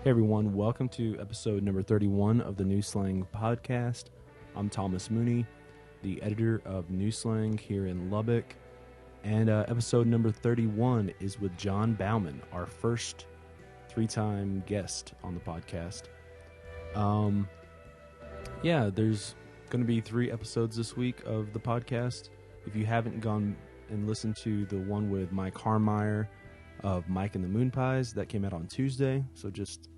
Hey everyone, welcome to episode number 31 of the New Slang podcast. I'm Thomas Mooney, the editor of New Slang here in Lubbock. And episode number 31 is with John Baumann, our first three-time guest on the podcast. There's going to be 3 episodes this week of the podcast. If you haven't gone and listened to the one with Mike Harmeyer of Mike and the Moon Pies, that came out on Tuesday, so just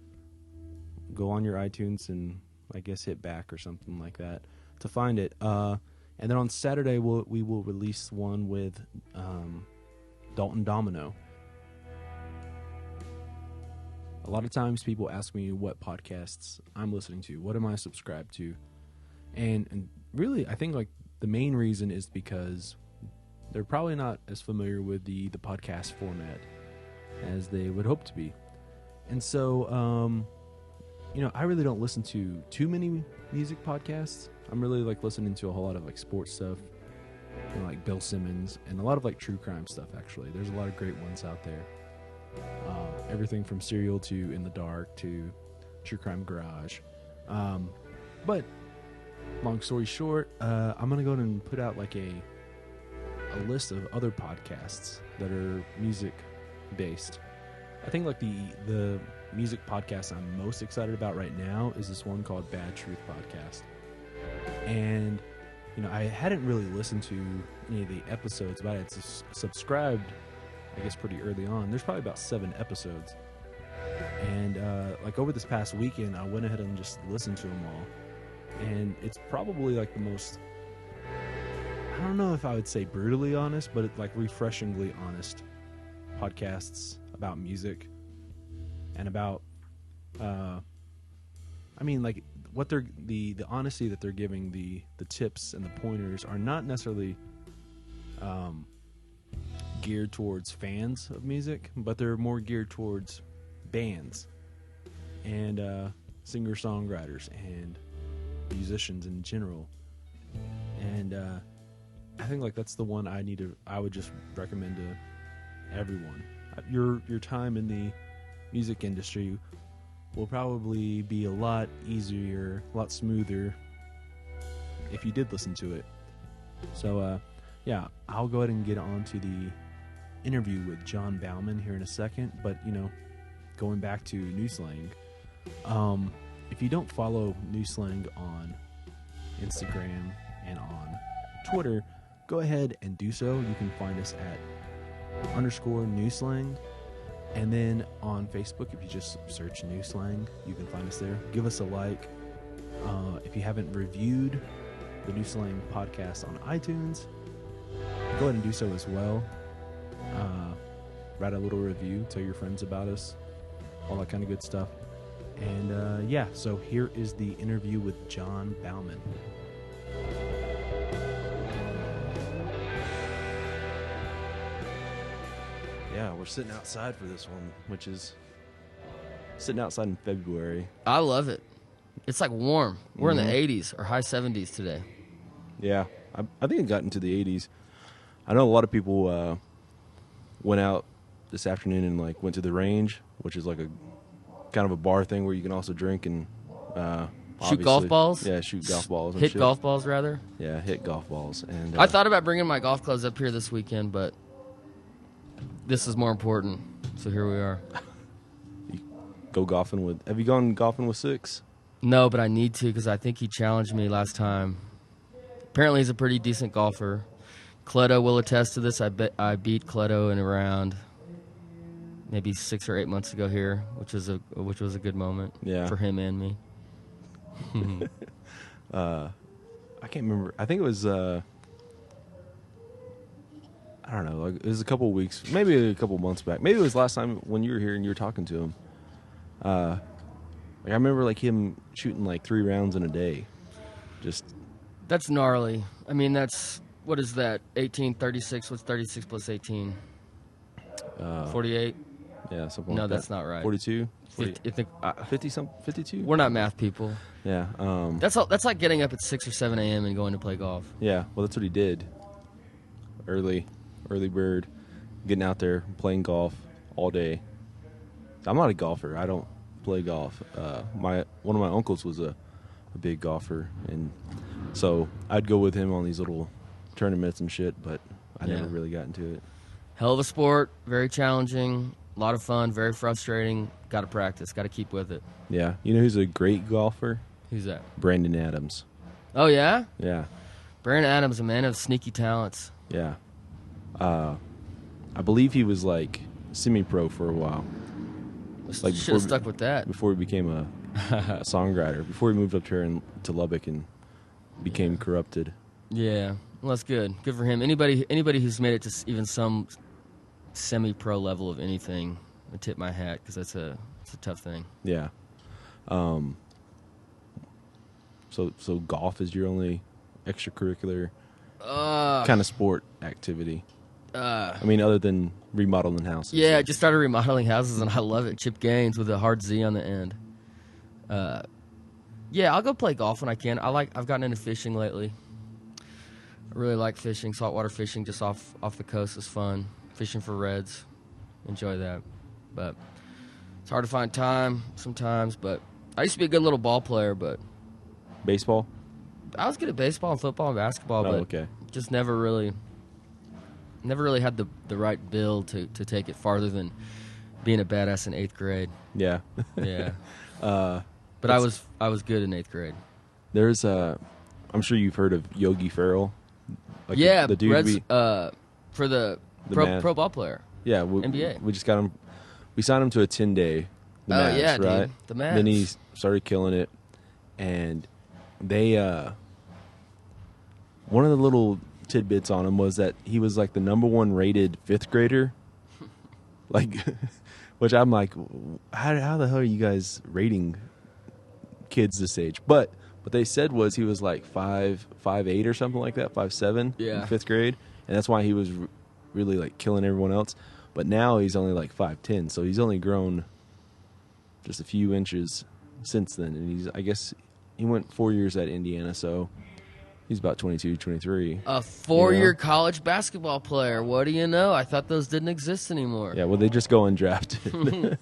go on your iTunes and I guess hit back or something like that to find it. And then on Saturday we will release one with Dalton Domino. A lot of times people ask me what podcasts I'm listening to, what am I subscribed to, and really I think like the main reason is because they're probably not as familiar with the podcast format as they would hope to be. And so I really don't listen to too many music podcasts. I'm really like listening to a whole lot of like sports stuff, like Bill Simmons, and a lot of like true crime stuff. Actually, there's a lot of great ones out there. Everything from Serial to In the Dark to True Crime Garage. But long story short, I'm gonna go ahead and put out like a list of other podcasts that are music based. I think like the music podcast I'm most excited about right now is this one called Bad Truth Podcast. And I hadn't really listened to any of the episodes, but I had subscribed I guess pretty early on. There's probably about 7 episodes. And like over this past weekend I went ahead and just listened to them all. And it's probably like the most, I don't know if I would say brutally honest, but it's like refreshingly honest podcasts about music and about like what they're the honesty that they're giving, the tips and the pointers are not necessarily geared towards fans of music, but they're more geared towards bands and singer-songwriters and musicians in general. And I think like that's the one I would just recommend to everyone. Your time in the music industry will probably be a lot easier, a lot smoother if you did listen to it. So I'll go ahead and get on to the interview with John Baumann here in a second. But going back to New Slang, if you don't follow New Slang on Instagram and on Twitter, go ahead and do so. You can find us at _New Slang. And then on Facebook, if you just search New Slang, you can find us there. Give us a like. If you haven't reviewed the New Slang podcast on iTunes, go ahead and do so as well. Write a little review, tell your friends about us, all that kind of good stuff. And so here is the interview with John Baumann. Yeah, we're sitting outside for this one, which is sitting outside in February. I love it. It's like warm. We're in the 80s or high 70s today. Yeah, I think it got into the 80s. I know a lot of people went out this afternoon and like went to the range, which is like a kind of a bar thing where you can also drink and shoot golf balls. Yeah, shoot golf balls. And hit shit. Golf balls rather. Yeah, hit golf balls. And I thought about bringing my golf clubs up here this weekend, but this is more important. So here we are. You go golfing with? Have you gone golfing with Six? No, but I need to because I think he challenged me last time. Apparently, he's a pretty decent golfer. Cleto will attest to this. I beat Cleto in around maybe 6 or 8 months ago here, which was a good moment for him and me. I can't remember. I think it was I don't know. Like it was a couple weeks, maybe a couple months back. Maybe it was last time when you were here and you were talking to him. I remember like him shooting like 3 rounds in a day. That's gnarly. I mean, what is that? 18, 36. What's 36 plus 18? 48. Yeah, something no, like that. That's not right. 42? 50 something, 52? We're not math people. Yeah. That's like getting up at 6 or 7 a.m. and going to play golf. Yeah, well, that's what he did. Early bird, getting out there, playing golf all day. I'm not a golfer. I don't play golf. One of my uncles was a big golfer, and so I'd go with him on these little tournaments and shit, but I never really got into it. Hell of a sport, very challenging, a lot of fun, very frustrating. Got to practice, got to keep with it. Yeah. You know who's a great golfer? Who's that? Brandon Adams. Oh, yeah? Yeah. Brandon Adams, a man of sneaky talents. Yeah. I believe he was like semi-pro for a while. Like should have stuck with that. Before he became a songwriter. Before he moved up here to Lubbock and became corrupted. Yeah. Well, that's good. Good for him. Anybody who's made it to even some semi-pro level of anything, I tip my hat, because it's a tough thing. Yeah. So golf is your only extracurricular kind of sport activity? I mean, other than remodeling houses. Yeah, I just started remodeling houses, and I love it. Chip Gaines with a hard Z on the end. Yeah, I'll go play golf when I can. I've gotten into fishing lately. I really like fishing, saltwater fishing, just off the coast is fun. Fishing for reds, enjoy that. But it's hard to find time sometimes. But I used to be a good little ball player, but baseball. I was good at baseball and football and basketball, but just never really had the right build to take it farther than being a badass in 8th grade. Yeah. Yeah. But I was good in 8th grade. There's I'm sure you've heard of Yogi Ferrell. Like yeah, the dude Reds, for the pro ball player. Yeah, NBA. We just got him. We signed him to a 10-day. The Mavs, yeah, right? dude. The Mavs. Then he started killing it, and they one of the little tidbits on him was that he was like the #1 rated 5th grader. Like, which I'm like, how the hell are you guys rating kids this age? But what they said was he was like 5'8" or something like that, 5'7" in 5th grade, and that's why he was really like killing everyone else. But now he's only like 5'10", so he's only grown just a few inches since then. And I guess he went 4 years at Indiana, so he's about 22, 23. A 4-year college basketball player. What do you know? I thought those didn't exist anymore. Yeah, well, they just go undrafted.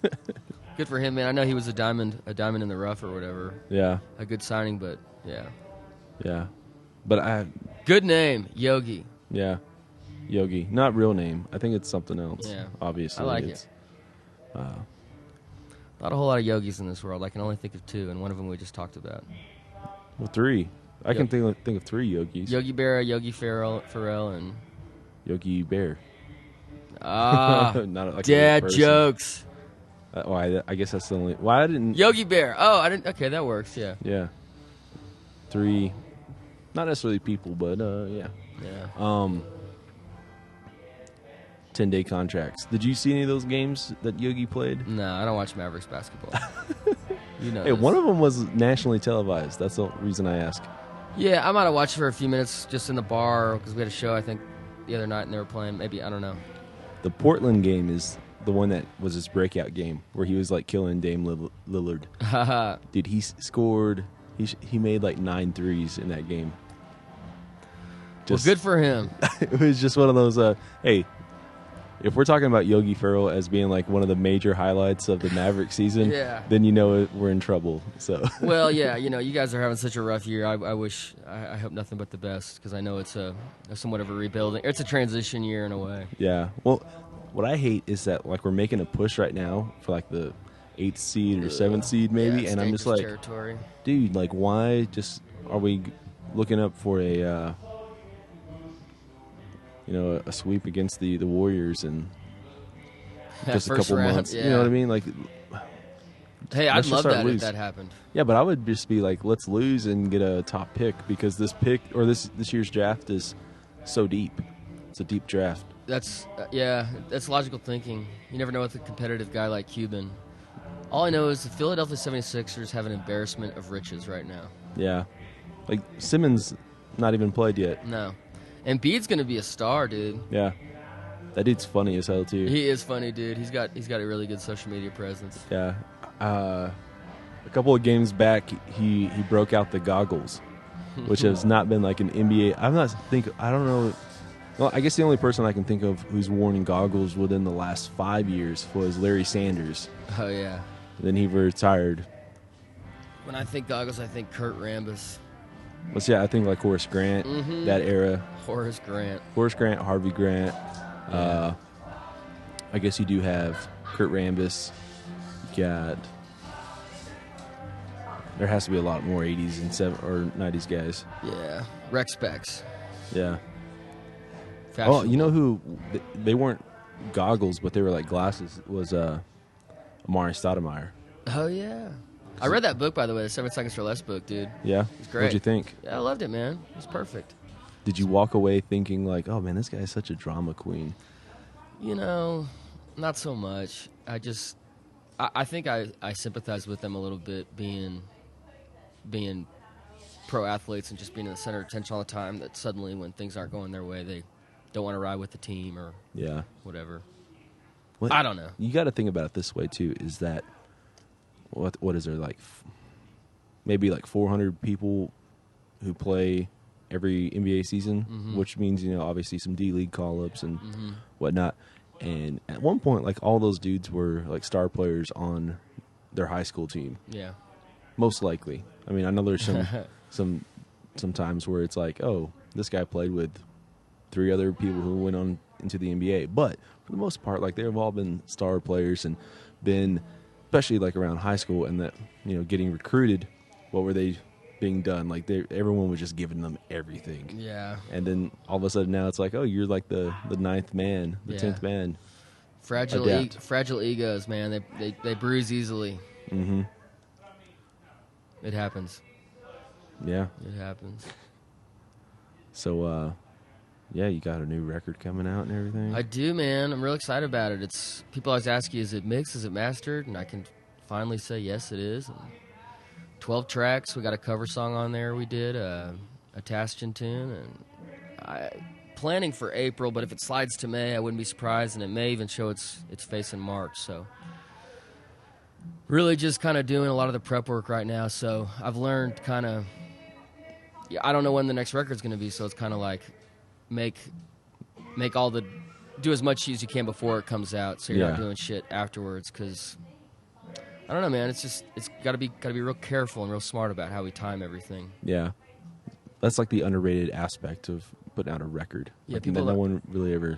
Good for him, man. I know he was a diamond in the rough or whatever. Yeah. A good signing, but yeah. Yeah. But good name, Yogi. Yeah. Yogi. Not real name. I think it's something else. Yeah. Obviously. I like it. Not a whole lot of Yogis in this world. I can only think of 2, and one of them we just talked about. Well, 3. I can think of 3 Yogis. Yogi Berra, Yogi Ferrell, and Yogi Bear. Not like dad jokes. I guess that's the only. Why I didn't. Yogi Bear. Oh, I didn't. Okay, that works. Yeah. Yeah. 3, not necessarily people, but yeah. Yeah. 10-day contracts. Did you see any of those games that Yogi played? No, I don't watch Mavericks basketball. You know. Hey, one of them was nationally televised. That's the reason I ask. Yeah, I might have watched for a few minutes just in the bar because we had a show, I think, the other night, and they were playing. Maybe, I don't know. The Portland game is the one that was his breakout game where he was like killing Dame Lillard. Dude, he scored. He made like 9 threes in that game. Well, good for him. It was just one of those. Hey, if we're talking about Yogi Ferrell as being like one of the major highlights of the Maverick season, then you know we're in trouble. So. Well, yeah, you guys are having such a rough year. I hope nothing but the best because I know it's a somewhat of a rebuilding. It's a transition year in a way. Yeah. Well, what I hate is that like we're making a push right now for like the 8th seed or 7th seed maybe, and I'm just like, territory. Dude, like why just are we looking up for a a sweep against the Warriors in just a couple months? Yeah. You know what I mean? Like, hey, I'd love that if that happened. Yeah, but I would just be like, let's lose and get a top pick because this pick or this year's draft is so deep. It's a deep draft. That's that's logical thinking. You never know with a competitive guy like Cuban. All I know is the Philadelphia 76ers have an embarrassment of riches right now. Yeah. Like Simmons not even played yet. No. Embiid's going to be a star, dude. Yeah. That dude's funny as hell too. He is funny, dude. He's got a really good social media presence. Yeah. A couple of games back he broke out the goggles, which has not been like an NBA. I don't know. Well, I guess the only person I can think of who's worn goggles within the last 5 years was Larry Sanders. Oh, yeah. Then he retired. When I think Goggles, I think Kurt Rambis. Let's I think like Horace Grant, that era. Horace Grant, Harvey Grant. Yeah. I guess you do have Kurt Rambis. You got. There has to be a lot more 80s and 90s guys. Yeah. Rex Specs. Yeah. Fashionable. Oh, you know who? They weren't goggles, but they were like glasses. Was Amari Stoudemire. Oh, yeah. I read that book, by the way, the 7 Seconds or Less book, dude. Yeah? It's great. What'd you think? Yeah, I loved it, man. It was perfect. Did you walk away thinking like, oh, man, this guy is such a drama queen? You know, not so much. I think I sympathize with them a little bit being pro athletes and just being in the center of attention all the time, that suddenly when things aren't going their way, they don't want to ride with the team or whatever. Well, I don't know. You got to think about it this way, too, is that what is there, like maybe like 400 people who play every NBA season, which means, you know, obviously some D-League call-ups and whatnot. And at one point, like, all those dudes were like star players on their high school team. Yeah. Most likely. I mean, I know there's some times where it's like, oh, this guy played with 3 other people who went on into the NBA. But for the most part, like, they've all been star players and been, especially like around high school and that, you know, getting recruited. What were they being done? Like, everyone was just giving them everything. Yeah. And then all of a sudden now it's like, oh, you're like the 9th man, the 10th man. Fragile egos, man. They bruise easily. Mm-hmm. It happens. Yeah. It happens. So, yeah, you got a new record coming out and everything? I do, man. I'm real excited about it. People always ask you, is it mixed? Is it mastered? And I can finally say, yes, it is. And 12 tracks. We got a cover song on there we did, a Taschin tune. And planning for April, but if it slides to May, I wouldn't be surprised. And it may even show its face in March. So really just kind of doing a lot of the prep work right now. So I've learned kind of, I don't know when the next record's going to be, so it's kind of like do as much as you can before it comes out, so you're not doing shit afterwards. Because I don't know, man. It's got to be real careful and real smart about how we time everything. Yeah, that's like the underrated aspect of putting out a record. Yeah, like, people that no one really ever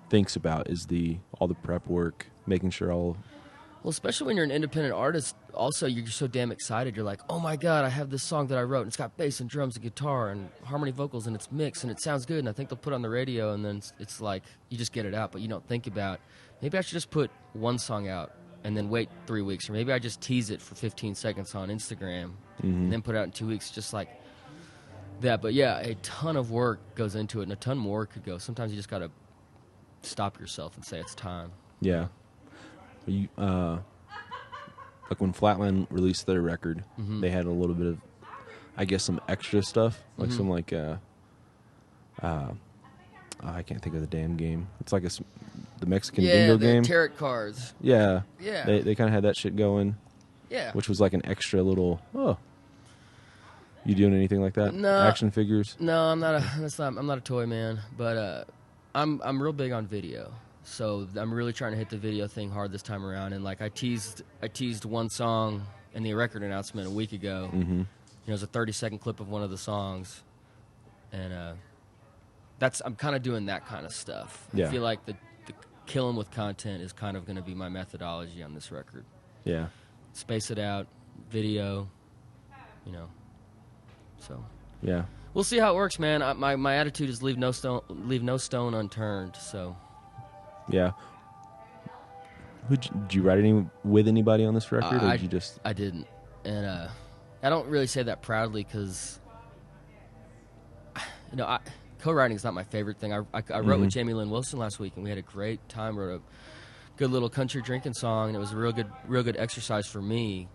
thinks about is all the prep work, making sure all. Well, especially when you're an independent artist, also you're so damn excited. You're like, oh my God, I have this song that I wrote, and it's got bass and drums and guitar and harmony vocals, and it's mixed, and it sounds good, and I think they'll put it on the radio, and then it's like you just get it out, but you don't think about, maybe I should just put one song out and then wait 3 weeks, or maybe I just tease it for 15 seconds on Instagram and then put it out in 2 weeks, just like that. But yeah, a ton of work goes into it, and a ton more could go. Sometimes you just got to stop yourself and say it's time. Yeah. You, like when Flatline released their record, they had a little bit of, I guess, some extra stuff, like some like, I can't think of the damn game. It's like the Mexican bingo game. Yeah, tarot cards. Yeah. Yeah. They kind of had that shit going. Yeah. Which was like an extra little, you doing anything like that? No. Action figures? No, I'm not a toy man, but I'm real big on video. So I'm really trying to hit the video thing hard this time around, and like I teased one song in the record announcement a week ago. Mm-hmm. It was a 30-second clip of one of the songs, and I'm kind of doing that kind of stuff. Yeah. I feel like the killing with content is kind of going to be my methodology on this record. Yeah. Space it out, video, So. Yeah. We'll see how it works, man. My attitude is leave no stone unturned. So. Yeah. Did you write with anybody on this record, or did you just? I didn't, and I don't really say that proudly because, co-writing is not my favorite thing. I wrote with Jamie Lynn Wilson last week, and we had a great time. Wrote a good little country drinking song, and it was a real good exercise for me.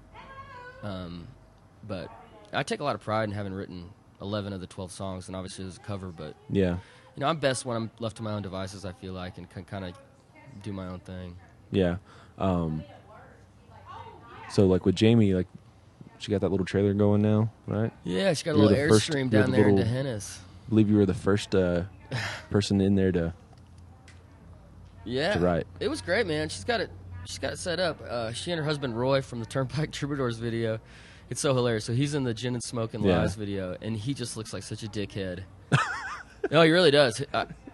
But I take a lot of pride in having written 11 of the 12 songs, and obviously there's a cover, but yeah. I'm best when I'm left to my own devices, I feel like, and can kind of do my own thing. Yeah. So, like, with Jamie, like, she got that little trailer going now, right? Yeah, she got a little Airstream down there in Dehennis. I believe you were the first person in there to write. It was great, man. She's got it. she's got it set up. She and her husband Roy from the Turnpike Troubadours video. It's so hilarious. So he's in the Gin and Smoking Lies video, and he just looks like such a dickhead. No, he really does.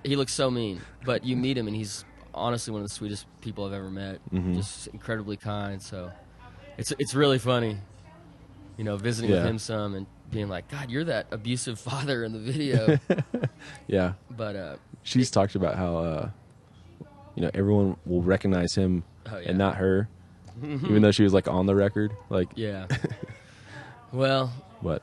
He looks so mean. But you meet him, and he's honestly one of the sweetest people I've ever met. Just incredibly kind. So it's really funny, visiting with him some and being like, God, you're that abusive father in the video. Yeah. But she's talked about how everyone will recognize him and not her, even though she was like on the record. Like, yeah. Well, what?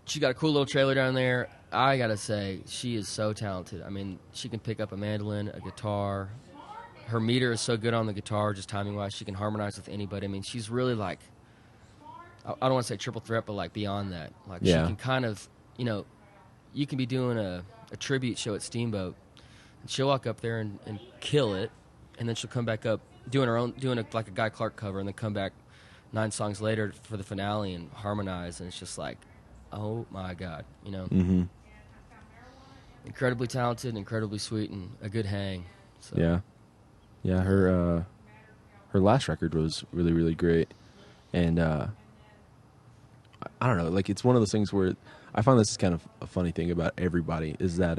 She got a cool little trailer down there. I gotta say, she is so talented. I mean, she can pick up a mandolin, a guitar. Her meter is so good on the guitar, just timing-wise. She can harmonize with anybody. I mean, she's really like, I don't want to say triple threat, but like beyond that. Like she can kind of, you can be doing a tribute show at Steamboat, and she'll walk up there and kill it, and then she'll come back up doing like a Guy Clark cover, and then come back 9 songs later for the finale and harmonize, and it's just like, oh my God, Incredibly talented, incredibly sweet, and a good hang. So. Yeah. Her last record was really, really great, and I don't know, like it's one of those things where I find this is kind of a funny thing about everybody is that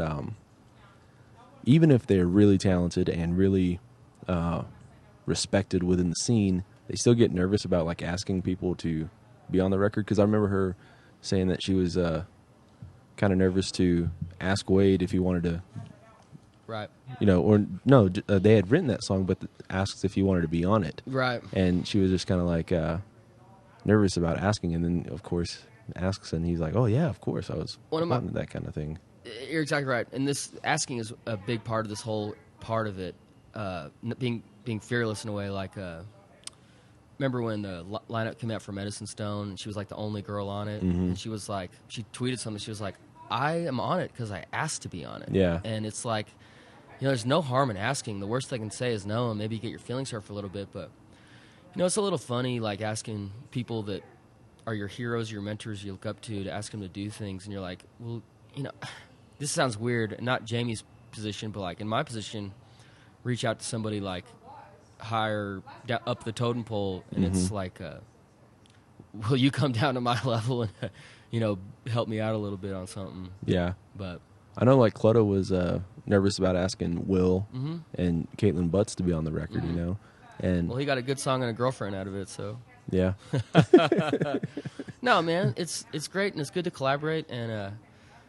even if they're really talented and really respected within the scene, they still get nervous about like asking people to be on the record. Because I remember her saying that she was kind of nervous to ask Wade if he wanted to, right? Or no, they had written that song, but asks if he wanted to be on it, right? And she was just kind of like nervous about asking, and then of course asks, and he's like, "Oh yeah, of course, I was wanting that kind of thing." You're exactly right, and this asking is a big part of this whole part of it, being fearless in a way. Like, remember when the lineup came out for Medicine Stone, and she was like the only girl on it, and she was like, she tweeted something. She was like, "I am on it because I asked to be on it." Yeah, and it's like, there's no harm in asking. The worst they can say is no, and maybe get your feelings hurt for a little bit, but. It's a little funny, like, asking people that are your heroes, your mentors you look up to ask them to do things, and you're like, well, this sounds weird, not Jamie's position, but, like, in my position, reach out to somebody, like, higher, up the totem pole, and it's like, will you come down to my level and, help me out a little bit on something? Yeah. But I know, like, Clutto was nervous about asking Will and Caitlin Butts to be on the record, And well, he got a good song and a girlfriend out of it, so yeah. No, man, it's great and it's good to collaborate, and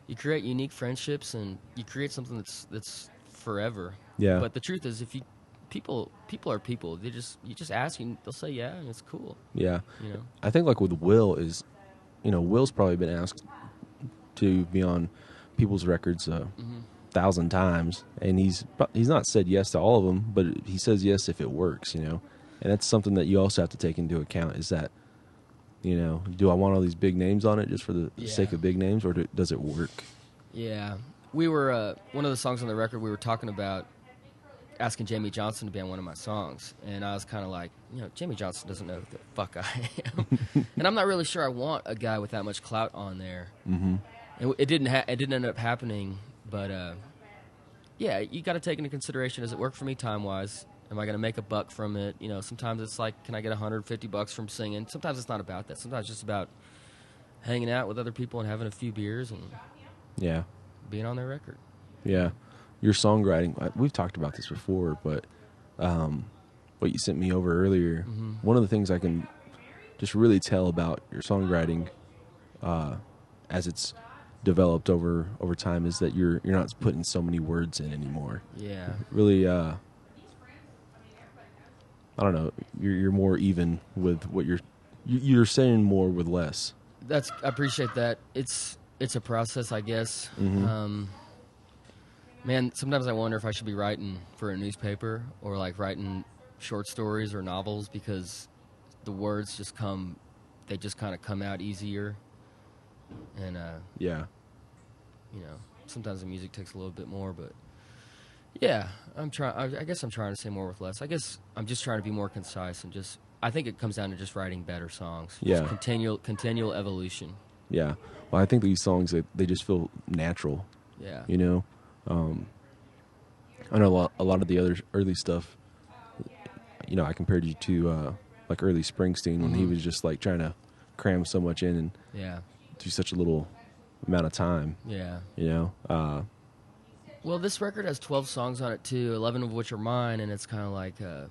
you create unique friendships and you create something that's forever. Yeah. But the truth is, if people are people, you just ask and they'll say yeah, and it's cool. Yeah. I think like with Will is, Will's probably been asked to be on people's records 1,000 times, and he's not said yes to all of them, but he says yes if it works, and that's something that you also have to take into account is that, do I want all these big names on it just for the sake of big names, or does it work? Yeah. We were, one of the songs on the record, we were talking about asking Jamie Johnson to be on one of my songs, and I was kind of like, Jamie Johnson doesn't know who the fuck I am, and I'm not really sure I want a guy with that much clout on there. And it didn't end up happening. But, yeah, you got to take into consideration, does it work for me time-wise? Am I going to make a buck from it? Sometimes it's like, can I get $150 from singing? Sometimes it's not about that. Sometimes it's just about hanging out with other people and having a few beers and being on their record. Yeah. Your songwriting, we've talked about this before, but what you sent me over earlier, one of the things I can just really tell about your songwriting as it's developed over time is that you're not putting so many words in anymore. Yeah. Really, I don't know. You're more even with what you're saying more with less. I appreciate that. It's a process, I guess. Man, sometimes I wonder if I should be writing for a newspaper or like writing short stories or novels, because the words just kind of come out easier. And sometimes the music takes a little bit more, but yeah, I guess I'm trying to say more with less. I guess I'm just trying to be more concise and I think it comes down to just writing better songs. Yeah. Just continual evolution. Yeah. Well, I think these songs, they just feel natural. Yeah. I know a lot of the other early stuff I compared you to like early Springsteen when he was just like trying to cram so much in and Yeah. do such a little amount of time. Yeah. Well, this record has 12 songs on it too, 11 of which are mine, and it's kind of like I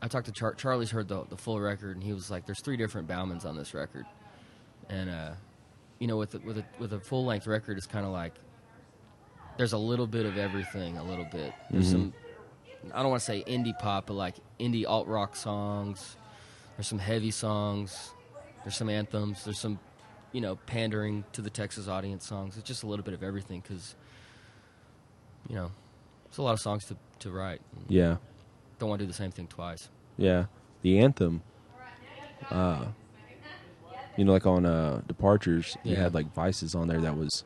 talked to Charlie's heard the full record, and he was like, "There's 3 different Baumans on this record," and with a full length record, it's kind of like there's a little bit of everything, a little bit. There's some, I don't want to say indie pop, but like indie alt rock songs. There's some heavy songs. There's some anthems. There's some, pandering to the Texas audience songs. It's just a little bit of everything because, it's a lot of songs to write. Yeah. Don't want to do the same thing twice. Yeah. The anthem, like on Departures, you had like Vices on there that was,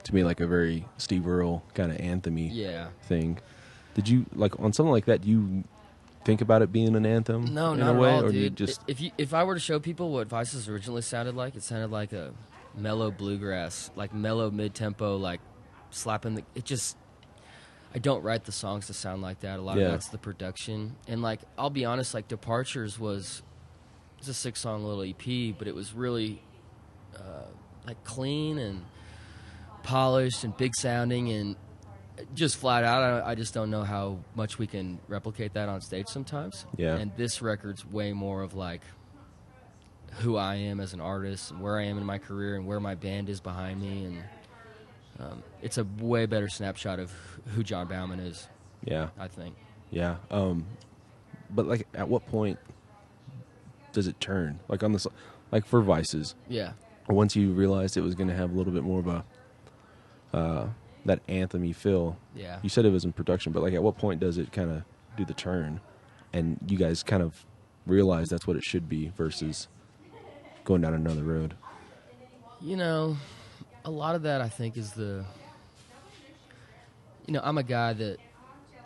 to me, like a very Steve Earle kind of anthem-y thing. Did you, like, on something like that, do you think about it being an anthem? No, in not a way, at all, or dude. Do you just... If I were to show people what Vices originally sounded like, it sounded like a mellow bluegrass, like mellow mid-tempo, like slapping I don't write the songs to sound like that. A lot of that's the production. And, like, I'll be honest, like, Departures was a 6-song little EP, but it was really, like, clean and polished and big sounding and just flat out. I just don't know how much we can replicate that on stage sometimes. Yeah. And this record's way more of, like, who I am as an artist and where I am in my career and where my band is behind me. And it's a way better snapshot of who John Baumann is. Yeah. I think. Yeah. But, like, at what point does it turn? Like, on the, like, for Vices. Yeah. Once you realized it was going to have a little bit more of a, that anthem-y feel. Yeah. You said it was in production, but, like, at what point does it kind of do the turn? And you guys kind of realize that's what it should be versus going down another road? A lot of that, I think, is I'm a guy that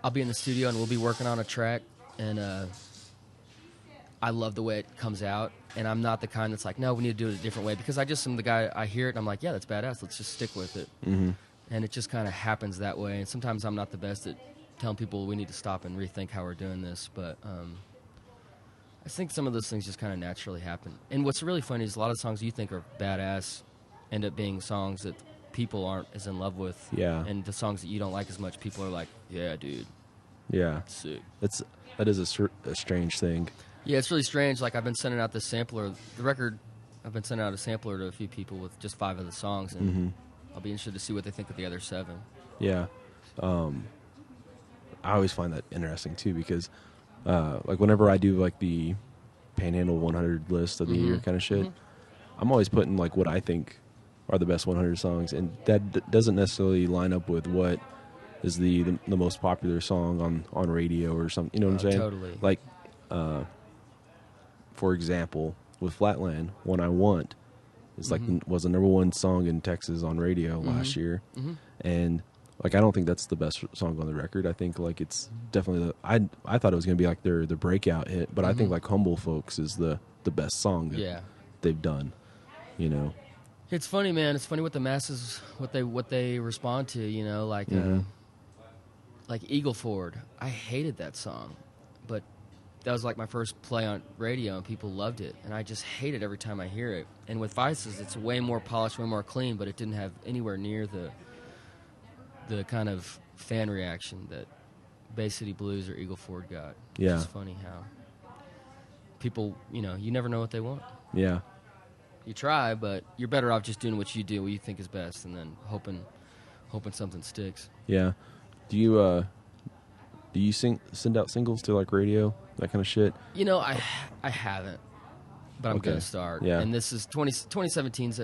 I'll be in the studio and we'll be working on a track, and I love the way it comes out, and I'm not the kind that's like, no, we need to do it a different way, because I just am the guy, I hear it, and I'm like, yeah, that's badass, let's just stick with it. Mm-hmm. And it just kind of happens that way, and sometimes I'm not the best at telling people we need to stop and rethink how we're doing this, but I think some of those things just kind of naturally happen. And what's really funny is a lot of songs you think are badass end up being songs that people aren't as in love with. Yeah. And the songs that you don't like as much, people are like, yeah, dude. Yeah. Sick. That is a strange thing. Yeah, it's really strange. Like, I've been sending out this sampler. The record, I've been sending out a sampler to a few people with just 5 of the songs, and I'll be interested to see what they think of the other 7. Yeah. I always find that interesting, too, because, like, whenever I do, like, the Panhandle 100 list of the year kind of shit, I'm always putting, like, what I think are the best 100 songs, and that doesn't necessarily line up with what is the most popular song on radio or something. You know what I'm saying? Totally. Like, for example, with Flatland, One I Want is like was the number 1 song in Texas on radio last year, and like I don't think that's the best song on the record. I think like it's definitely I thought it was gonna be like their breakout hit, but I think like Humble Folks is the best song that they've done. It's funny, man. It's funny what the masses, what they respond to. Like Eagle Ford. I hated that song, but that was like my first play on radio, and people loved it, and I just hate it every time I hear it. And with Vices, it's way more polished, way more clean, but it didn't have anywhere near the kind of fan reaction that Bay City Blues or Eagle Ford got. Yeah. It's funny how people, you never know what they want. Yeah. You try, but you're better off just doing what you do, what you think is best, and then hoping something sticks. Yeah. Do you send out singles to like radio, that kind of shit? I haven't, but I'm gonna start. Yeah. And this is 2017's.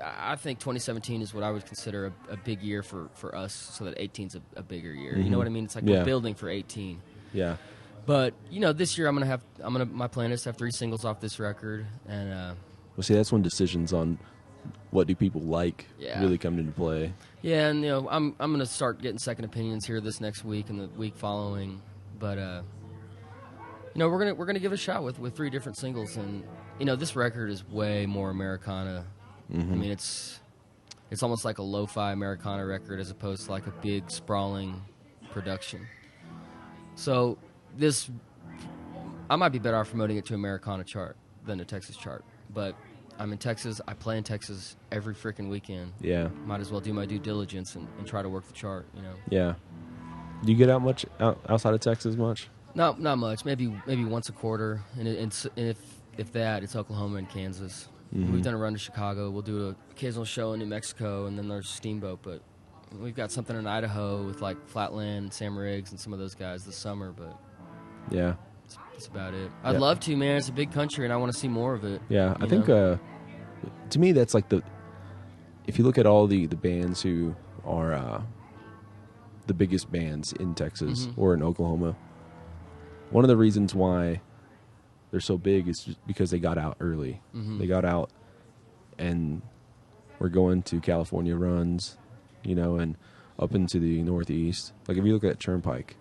I think 2017 is what I would consider a big year for us, so that 18's a bigger year. You know what I mean? It's like we're building for 18. Yeah. But this year my plan is to have 3 singles off this record, and well, see, that's when decisions on what do people like really come into play. Yeah, and I'm gonna start getting second opinions here this next week and the week following. But we're gonna give it a shot with 3 different singles, and this record is way more Americana. I mean, it's almost like a lo-fi Americana record as opposed to like a big sprawling production. So this I might be better off promoting it to Americana chart than a Texas chart. But I'm in Texas. I play in Texas every freaking weekend. Yeah. Might as well do my due diligence and try to work the chart, you know. Yeah. Do you get out much outside of Texas much? Not much. Maybe once a quarter, and if that, it's Oklahoma and Kansas. Mm-hmm. We've done a run to Chicago. We'll do an occasional show in New Mexico, and then there's Steamboat. But we've got something in Idaho with like Flatland, Sam Riggs, and some of those guys this summer. But yeah, that's about it. I'd love to, man. It's a big country, and I want to see more of it. Yeah, I think to me that's like if you look at all the bands who are the biggest bands in Texas or in Oklahoma, one of the reasons why they're so big is just because they got out early. They got out and we're going to California runs, you know, and up into the Northeast. Like if you look at Turnpike,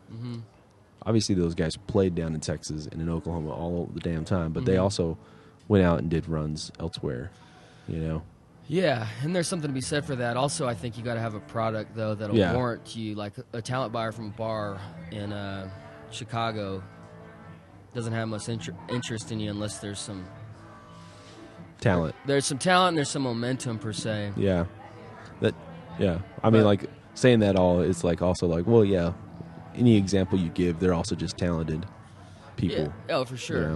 obviously those guys played down in Texas and in Oklahoma all the damn time, but they also went out and did runs elsewhere, you know. Yeah, and there's something to be said for that. Also, I think you got to have a product, though, that'll warrant you. Like a talent buyer from a bar in Chicago doesn't have much interest in you unless there's some talent. There's some talent and there's some momentum, per se. Yeah. I mean, like, saying that all is like also like, well, yeah, any example you give, they're also just talented people. Yeah. Oh, for sure. You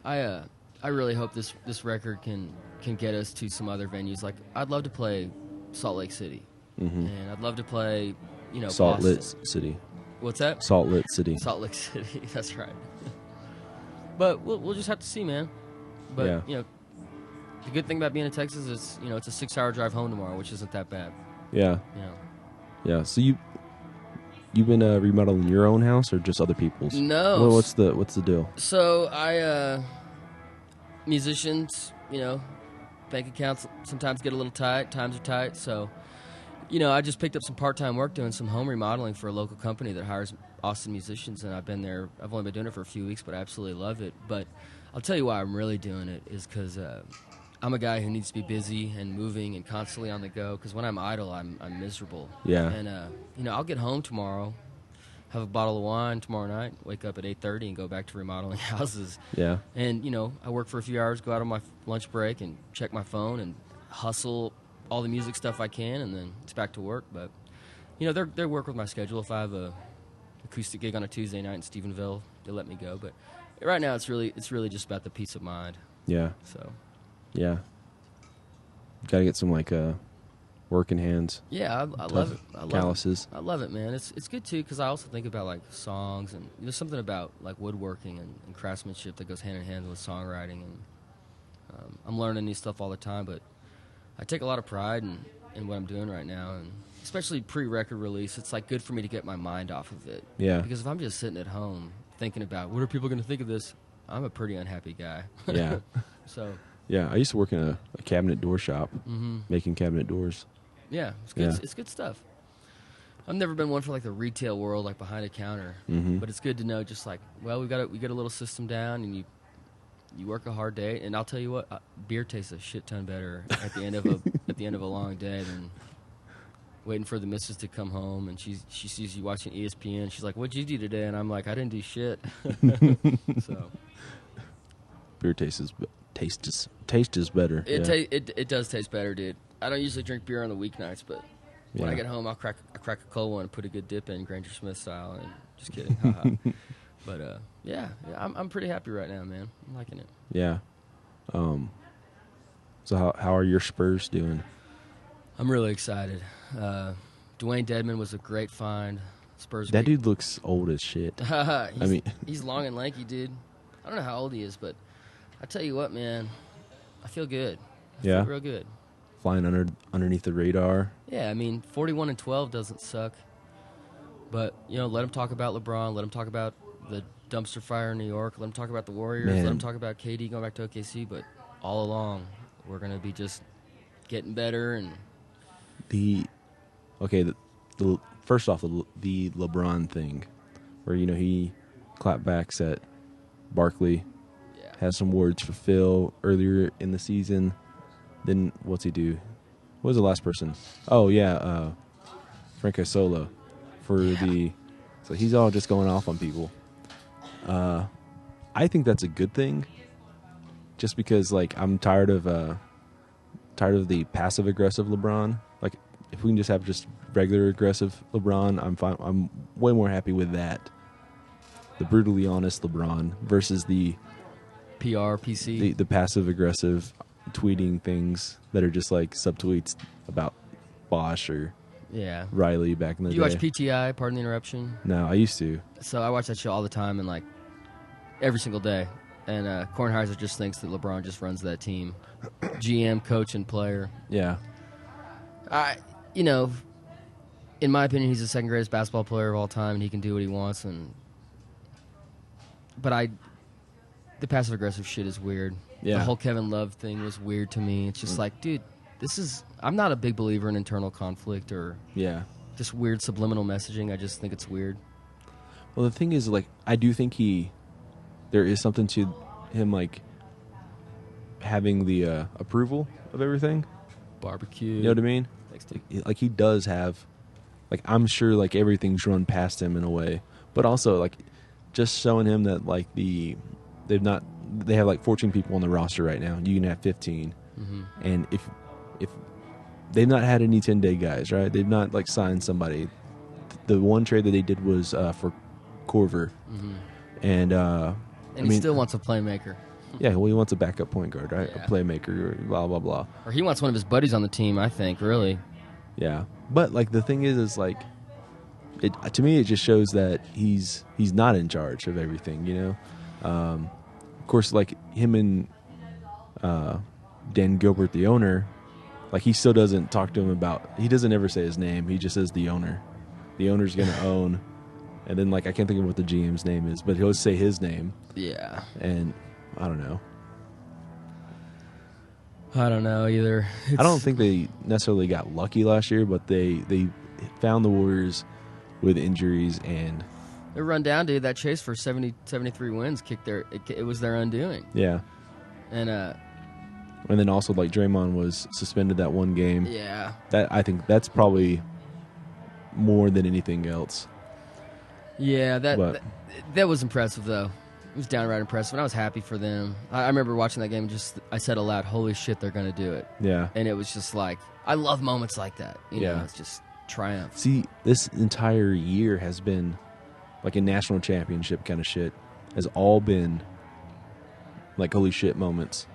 know? I really hope this record can get us to some other venues. Like, I'd love to play Salt Lake City, and I'd love to play, you know, Salt Boston. Lake City. What's that? Salt Lake City. Salt Lake City. That's right. But we'll just have to see, man. But you know, the good thing about being in Texas is, you know, it's a 6-hour drive home tomorrow, which isn't that bad. Yeah. You know. Yeah. So you've been remodeling your own house or just other people's? No. Well, what's the deal? So musicians, you know, bank accounts sometimes get a little tight. Times are tight, so you know, I just picked up some part-time work doing some home remodeling for a local company that hires Austin musicians, and I've only been doing it for a few weeks, but I absolutely love it. But I'll tell you why I'm really doing it is because I'm a guy who needs to be busy and moving and constantly on the go, because when I'm idle, I'm miserable. Yeah. And, you know, I'll get home tomorrow, have a bottle of wine tomorrow night, wake up at 8:30 and go back to remodeling houses. Yeah. And, you know, I work for a few hours, go out on my lunch break and check my phone and hustle all the music stuff I can, and then it's back to work. But, you know, they work with my schedule. If I have a acoustic gig on a Tuesday night in Stephenville, they let me go. But right now it's really just about the peace of mind. Yeah. So. Yeah. Got to get some like working hands. Yeah, I love it. I love calluses. I love it, man. It's good too, because I also think about like songs, and there's something about like woodworking and craftsmanship that goes hand in hand with songwriting, and I'm learning new stuff all the time. But I take a lot of pride in what I'm doing right now, and especially pre-record release. It's like good for me to get my mind off of it. Yeah. Because if I'm just sitting at home thinking about what are people going to think of this, I'm a pretty unhappy guy. Yeah. So. Yeah, I used to work in a cabinet door shop, making cabinet doors. Yeah, it's good. Yeah. It's good stuff. I've never been one for like the retail world, like behind a counter. But it's good to know, just like, well, we got a little system down, and you work a hard day, and I'll tell you what, beer tastes a shit ton better at the end of a long day than waiting for the missus to come home, and she sees you watching ESPN. She's like, "What'd you do today?" And I'm like, "I didn't do shit." So beer tastes is better. It does taste better, dude. I don't usually drink beer on the weeknights, but when I get home, I'll crack a cold one and put a good dip in, Granger Smith style. And just kidding. But yeah, I'm pretty happy right now, man. I'm liking it. Yeah. So how are your Spurs doing? I'm really excited. Dwayne Dedman was a great find. Spurs. That dude looks old as shit. He's long and lanky, dude. I don't know how old he is, but I tell you what, man, I feel good. I feel real good. Flying underneath the radar. Yeah, I mean, 41-12 doesn't suck. But, you know, let him talk about LeBron. Let him talk about the dumpster fire in New York. Let him talk about the Warriors. Man. Let him talk about KD going back to OKC. But all along, we're going to be just getting better. And first off, the LeBron thing, where, you know, he clapbacks at Barkley. Has some words for Phil earlier in the season. Then what's he do? What was the last person? Oh, yeah, Franco Solo. So he's all just going off on people. I think that's a good thing. Just because like I'm tired of the passive aggressive LeBron. Like if we can just have just regular aggressive LeBron, I'm fine. I'm way more happy with that. The brutally honest LeBron versus the PC. the passive aggressive tweeting things that are just like subtweets about Bosch or Yeah. Riley back in the Do day. you watch PTI? Pardon the interruption. No, I used to. So I watch that show all the time and like every single day. And Kornheiser just thinks that LeBron just runs that team, GM, coach, and player. Yeah. In my opinion, he's the second greatest basketball player of all time, and he can do what he wants. But the passive aggressive shit is weird. Yeah. The whole Kevin Love thing was weird to me. It's just like, dude, I'm not a big believer in internal conflict or just weird subliminal messaging. I just think it's weird. Well, the thing is, like, I do think there is something to him, like, having the approval of everything. Barbecue. You know what I mean? Thanks, dude. Like, he does have, like, I'm sure, like, everything's run past him in a way. But also, like, just showing him that, like, they have, like, 14 people on the roster right now. You can have 15. Mm-hmm. And if they've not had any 10-day guys, right? They've not, like, signed somebody. The one trade that they did was for Corver. Mm-hmm. And he still wants a playmaker. Yeah, well, he wants a backup point guard, right? Yeah. A playmaker, blah, blah, blah. Or he wants one of his buddies on the team, I think, really. Yeah. But, like, the thing is like, to me, it just shows that he's not in charge of everything, you know? Of course, like, him and Dan Gilbert, the owner, like, he still doesn't talk to him he doesn't ever say his name. He just says the owner. The owner's going to own. And then, like, I can't think of what the GM's name is, but he'll say his name. Yeah. And I don't know. I don't know either. I don't think they necessarily got lucky last year, but they found the Warriors with injuries and they're run down, dude. That chase for 73 wins it was their undoing. yeah. And then also, like, Draymond was suspended that one game. yeah. I think that's probably more than anything else. Yeah, that was impressive though. It was downright impressive, and I was happy for them. I remember watching that game and I said aloud, holy shit, they're going to do it. Yeah. And it was just like, I love moments like that. You know, Yeah. it's just triumph. See, this entire year has been like a national championship kind of shit. Has all been like holy shit moments.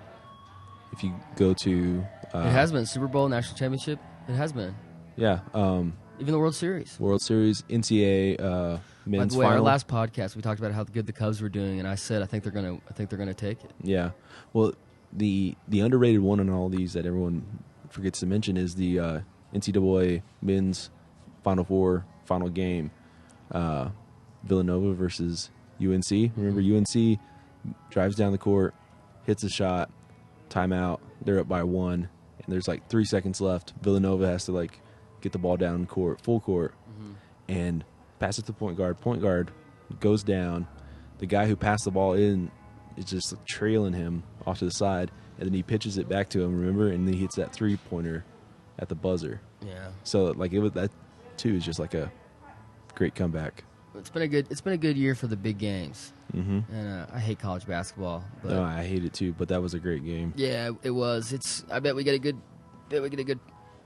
If you go to... it has been. Super Bowl, national championship, it has been. Yeah. Even the World Series. World Series, NCAA men's By the way, final. our last podcast, we talked about how good the Cubs were doing, and I said I think they're gonna take it. Yeah. Well, the underrated one on all these that everyone forgets to mention is the NCAA men's Final Four final game, Villanova versus UNC. Remember, UNC drives down the court, hits a shot, timeout. They're up by 1, and there's like 3 seconds left. Villanova has to like get the ball down court, full court, and pass it to the point guard. Point guard goes down. The guy who passed the ball in is just trailing him off to the side, and then he pitches it back to him, remember? And then he hits that 3-pointer at the buzzer. Yeah. So, like, that, too, is just like a great comeback. It's been a good year for the big games. Mm-hmm. And I hate college basketball. But No, I hate it, too, but that was a great game. yeah, it was. I bet we get a good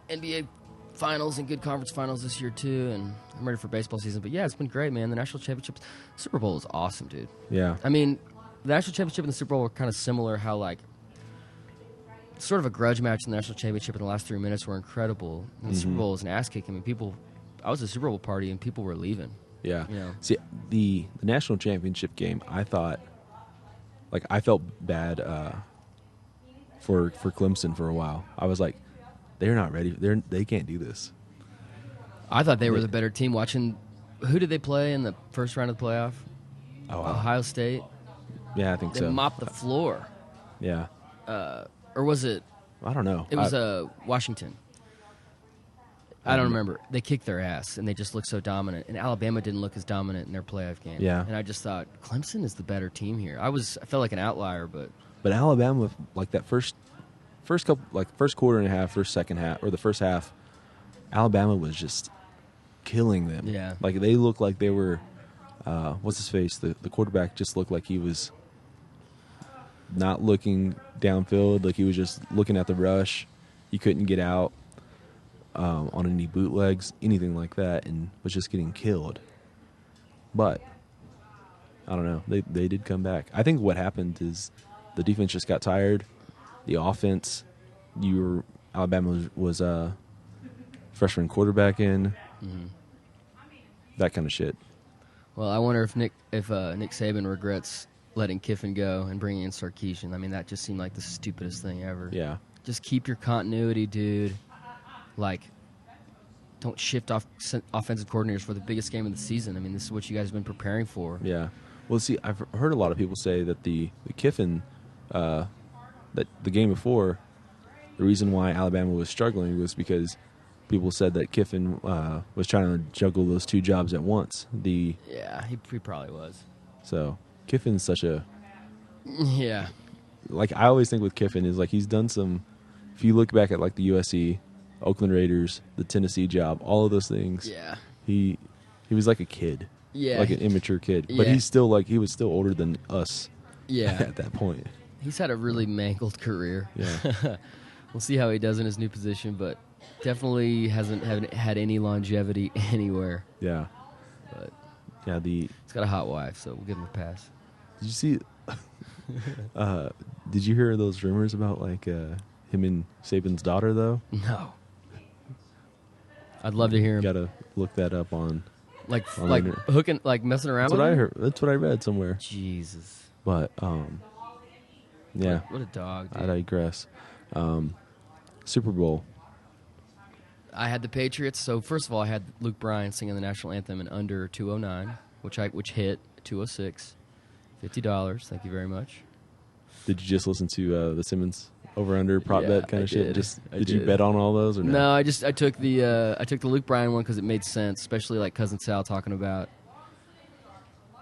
NBA finals and good conference finals this year too, and I'm ready for baseball season. But yeah, it's been great, man. The national championships, Super Bowl is awesome, dude. Yeah. I mean, the national championship and the Super Bowl were kind of similar. How like sort of a grudge match in the national championship in the last 3 minutes were incredible. And the Super Bowl was an ass kick. I mean, I was at a Super Bowl party and people were leaving. Yeah. You know? See, the national championship game, I thought, like, I felt bad for Clemson for a while. I was like, they're not ready. They can't do this. I thought they were the better team. Watching, who did they play in the first round of the playoff? Oh, wow. Ohio State. Yeah, I think They so. mopped the floor. Yeah. Or was it? I don't know. It was Washington. I don't remember. They kicked their ass, and they just looked so dominant. And Alabama didn't look as dominant in their playoff game. Yeah. And I just thought, Clemson is the better team here. I felt like an outlier, but... But Alabama, like, that first couple, like, first quarter and a half, second half, or the first half, Alabama was just killing them. Yeah. Like, they looked like they were, what's his face? The quarterback just looked like he was not looking downfield. Like he was just looking at the rush. He couldn't get out on any bootlegs, anything like that, and was just getting killed. But I don't know. They did come back. I think what happened is the defense just got tired. The offense, Alabama was freshman quarterback in, that kind of shit. Well, I wonder if Nick Saban regrets letting Kiffin go and bringing in Sarkisian. I mean, that just seemed like the stupidest thing ever. Yeah. Just keep your continuity, dude. Like, don't shift off offensive coordinators for the biggest game of the season. I mean, this is what you guys have been preparing for. Yeah. Well, see, I've heard a lot of people say that the Kiffin, that the game before, the reason why Alabama was struggling was because people said that Kiffin was trying to juggle those two jobs at once. Yeah, he probably was. So Kiffin's such a... Yeah. Like, I always think with Kiffin is, like, he's done some... If you look back at, like, the USC, Oakland Raiders, the Tennessee job, all of those things, Yeah. he was like a kid. Yeah. Like an immature kid. Yeah. But he's still, like, he was still older than us Yeah. at that point. He's had a really mangled career. Yeah. We'll see how he does in his new position, but definitely hasn't had any longevity anywhere. Yeah. But Yeah, he's got a hot wife, so we'll give him a pass. Did you see... did you hear those rumors about, like, him and Saban's daughter, though? No. I'd love to hear him. Gotta look that up on... Like on like the internet. hooking, like messing around That's with what I him? heard. That's what I read somewhere. Jesus. But, yeah, What a dog, dude. I digress. Super Bowl. I had the Patriots. So first of all, I had Luke Bryan singing the national anthem in under 209, which hit 206. $50. Thank you very much. Did you just listen to the Simmons over/under prop Yeah, bet kind I of shit? did. Did you bet on all those or no? No, I took the Luke Bryan one because it made sense, especially like Cousin Sal talking about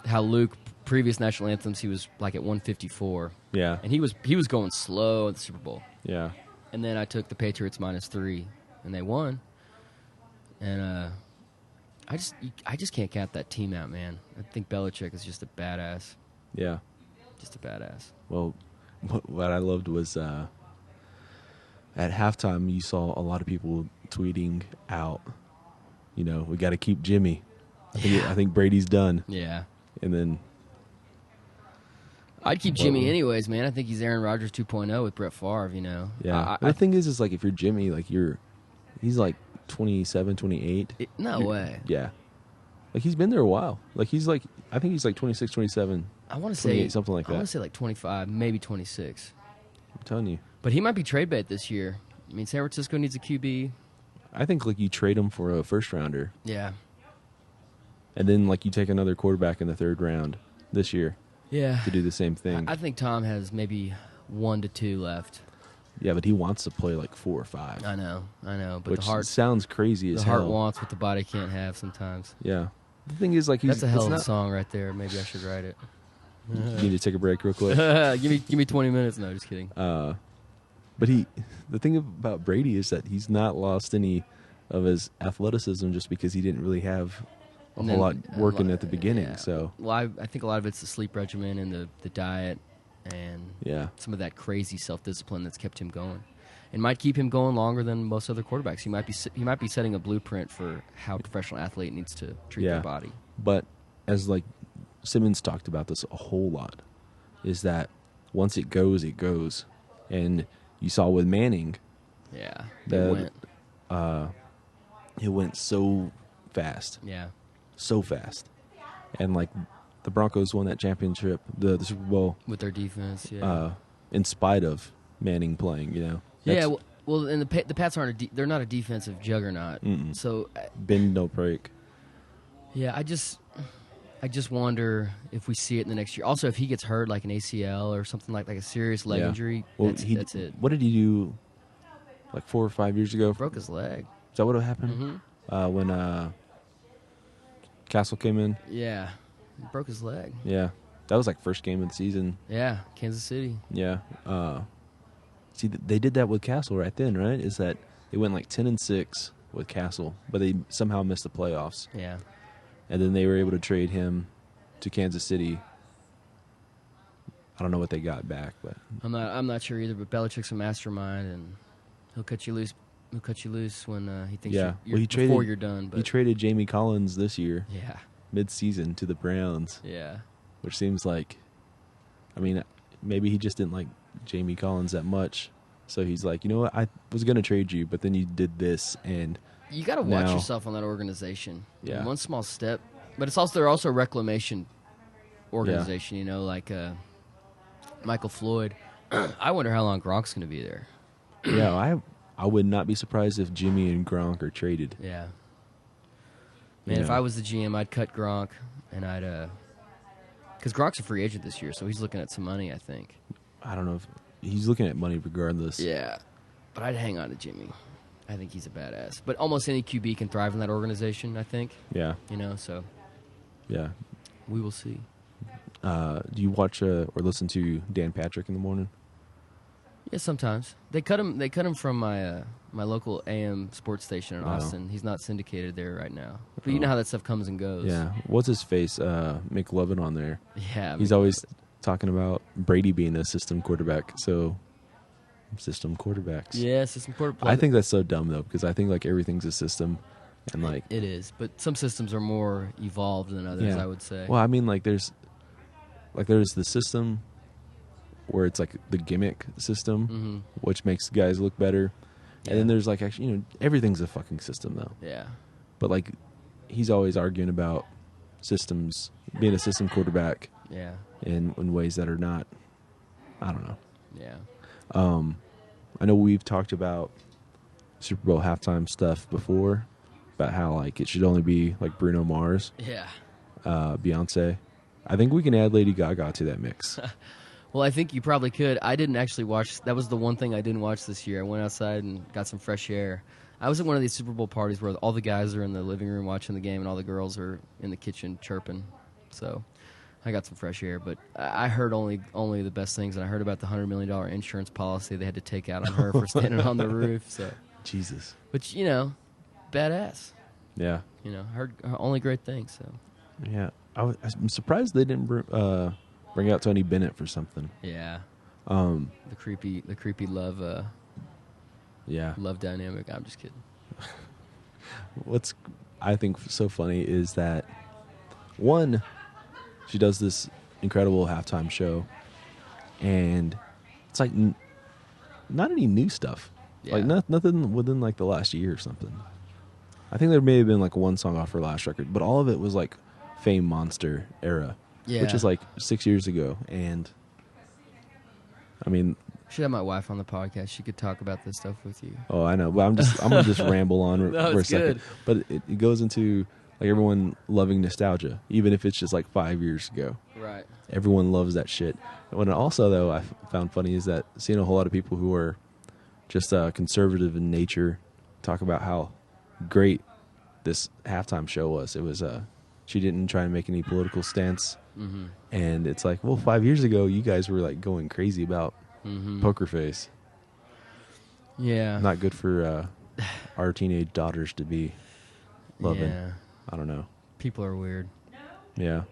how Luke previous national anthems he was like at 154. Yeah. And he was going slow at the Super Bowl. Yeah. And then I took the Patriots -3, and they won. And I just can't count that team out, man. I think Belichick is just a badass. Yeah. Just a badass. Well, what I loved was at halftime you saw a lot of people tweeting out, we got to keep Jimmy. I think Brady's done. Yeah. And then I'd keep Jimmy anyways, man. I think he's Aaron Rodgers 2.0 with Brett Favre, Yeah. The thing is like if you're Jimmy, like he's like 27, 28. No way. Yeah. Like he's been there a while. Like I think he's like 26, 27. I want to 28, say something like I want that. to say like 25, maybe 26. I'm telling you. But he might be trade bait this year. I mean, San Francisco needs a QB. I think like you trade him for a first rounder. Yeah. And then like you take another quarterback in the third round this year Yeah. to do the same thing. I think Tom has maybe 1 to 2 left. Yeah, but he wants to play like 4 or 5. I know. But Which the heart sounds crazy as the hell. heart wants what the body can't have sometimes. Yeah. The thing is, like, That's a hell of a song right there. Maybe I should write it. You need to take a break real quick. give me 20 minutes. No, just kidding. But the thing about Brady is that he's not lost any of his athleticism just because he didn't really have a whole lot working at the beginning. Yeah. So Well, I think a lot of it's the sleep regimen and the diet and yeah, some of that crazy self-discipline that's kept him going. And might keep him going longer than most other quarterbacks. He might be setting a blueprint for how a professional athlete needs to treat their body. But as like Simmons talked about this a whole lot, is that once it goes, and you saw with Manning, Yeah, that it went so fast, Yeah, so fast, and like the Broncos won that championship, the Super Bowl, with their defense. Yeah, in spite of Manning playing, yeah. Well, and the Pats aren't they're not a defensive juggernaut. Mm-mm. So bend no break. yeah, I just wonder if we see it in the next year. Also, if he gets hurt like an ACL or something like a serious leg injury, Well, that's it. What did he do? Like 4 or 5 years ago? Broke his leg. Is that what happened? Mm-hmm. When Castle came in? Yeah, he broke his leg. Yeah. That was like first game of the season. Yeah, Kansas City. Yeah. See, they did that with Castle right then, right? Is that they went like 10-6 with Castle, but they somehow missed the playoffs. Yeah. And then they were able to trade him to Kansas City. I don't know what they got back, but I'm not sure either. But Belichick's a mastermind, and he'll cut you loose. He'll cut you loose when he thinks before you're done. But he traded Jamie Collins this year, yeah, mid-season to the Browns. Yeah, which seems like, I mean, maybe he just didn't like Jamie Collins that much, so he's like, you know what, I was gonna trade you, but then you did this, and you got to watch yourself on that organization. Yeah, one small step, but they're also a reclamation organization. You know, like Michael Floyd. I wonder how long Gronk's going to be there. Yeah, I would not be surprised if Jimmy and Gronk are traded. Yeah. Man, if I was the GM, I'd cut Gronk, and I'd because Gronk's a free agent this year, so he's looking at some money, I think. I don't know if he's looking at money regardless. Yeah, but I'd hang on to Jimmy. I think he's a badass. But almost any QB can thrive in that organization, I think. Yeah. You know, so. Yeah. We will see. Do you watch or listen to Dan Patrick in the morning? Yeah, sometimes. They cut him from my my local AM sports station in Austin. He's not syndicated there right now. But you know how that stuff comes and goes. Yeah. What's his face? McLovin on there. Yeah. He's always talking about Brady being a system quarterback. So, system quarterbacks. Yeah, system quarterback. I think that's so dumb though, because I think like everything's a system, and like it is. But some systems are more evolved than others. I would say. Well, I mean, like there's the system where it's like the gimmick system, which makes guys look better. Yeah. And then there's like actually, you know, everything's a fucking system though. Yeah. But like, he's always arguing about systems, being a system quarterback. Yeah. In ways that are not, I don't know. Yeah. I know we've talked about Super Bowl halftime stuff before, about how like it should only be like Bruno Mars. Yeah. Beyonce. I think we can add Lady Gaga to that mix. Well, I think you probably could. I didn't actually watch. That was the one thing I didn't watch this year. I went outside and got some fresh air. I was at one of these Super Bowl parties where all the guys are in the living room watching the game and all the girls are in the kitchen chirping. So I got some fresh air. But I heard only the best things, and I heard about the $100 million insurance policy they had to take out on her for standing on the roof. So Jesus. But, you know, badass. Yeah. You know, heard only great things. So. Yeah. I'm surprised they didn't bring out Tony Bennett for something. Yeah. The creepy love. Love dynamic. I'm just kidding. What's I think so funny is that one, she does this incredible halftime show, and it's like not any new stuff. Yeah. Like nothing within like the last year or something. I think there may have been like one song off her last record, but all of it was like Fame Monster era, which is like 6 years ago. And I mean, should have my wife on the podcast. She could talk about this stuff with you. Oh, I know, but I'm gonna just ramble on for a second. But it goes into like everyone loving nostalgia, even if it's just like 5 years ago. Right. Everyone loves that shit. What also though I found funny is that seeing a whole lot of people who are just conservative in nature talk about how great this halftime show was. It was she didn't try and make any political stance, and it's like, well, 5 years ago you guys were like going crazy about Poker Face. Yeah, not good for our teenage daughters to be loving. Yeah. I don't know. People are weird. Yeah.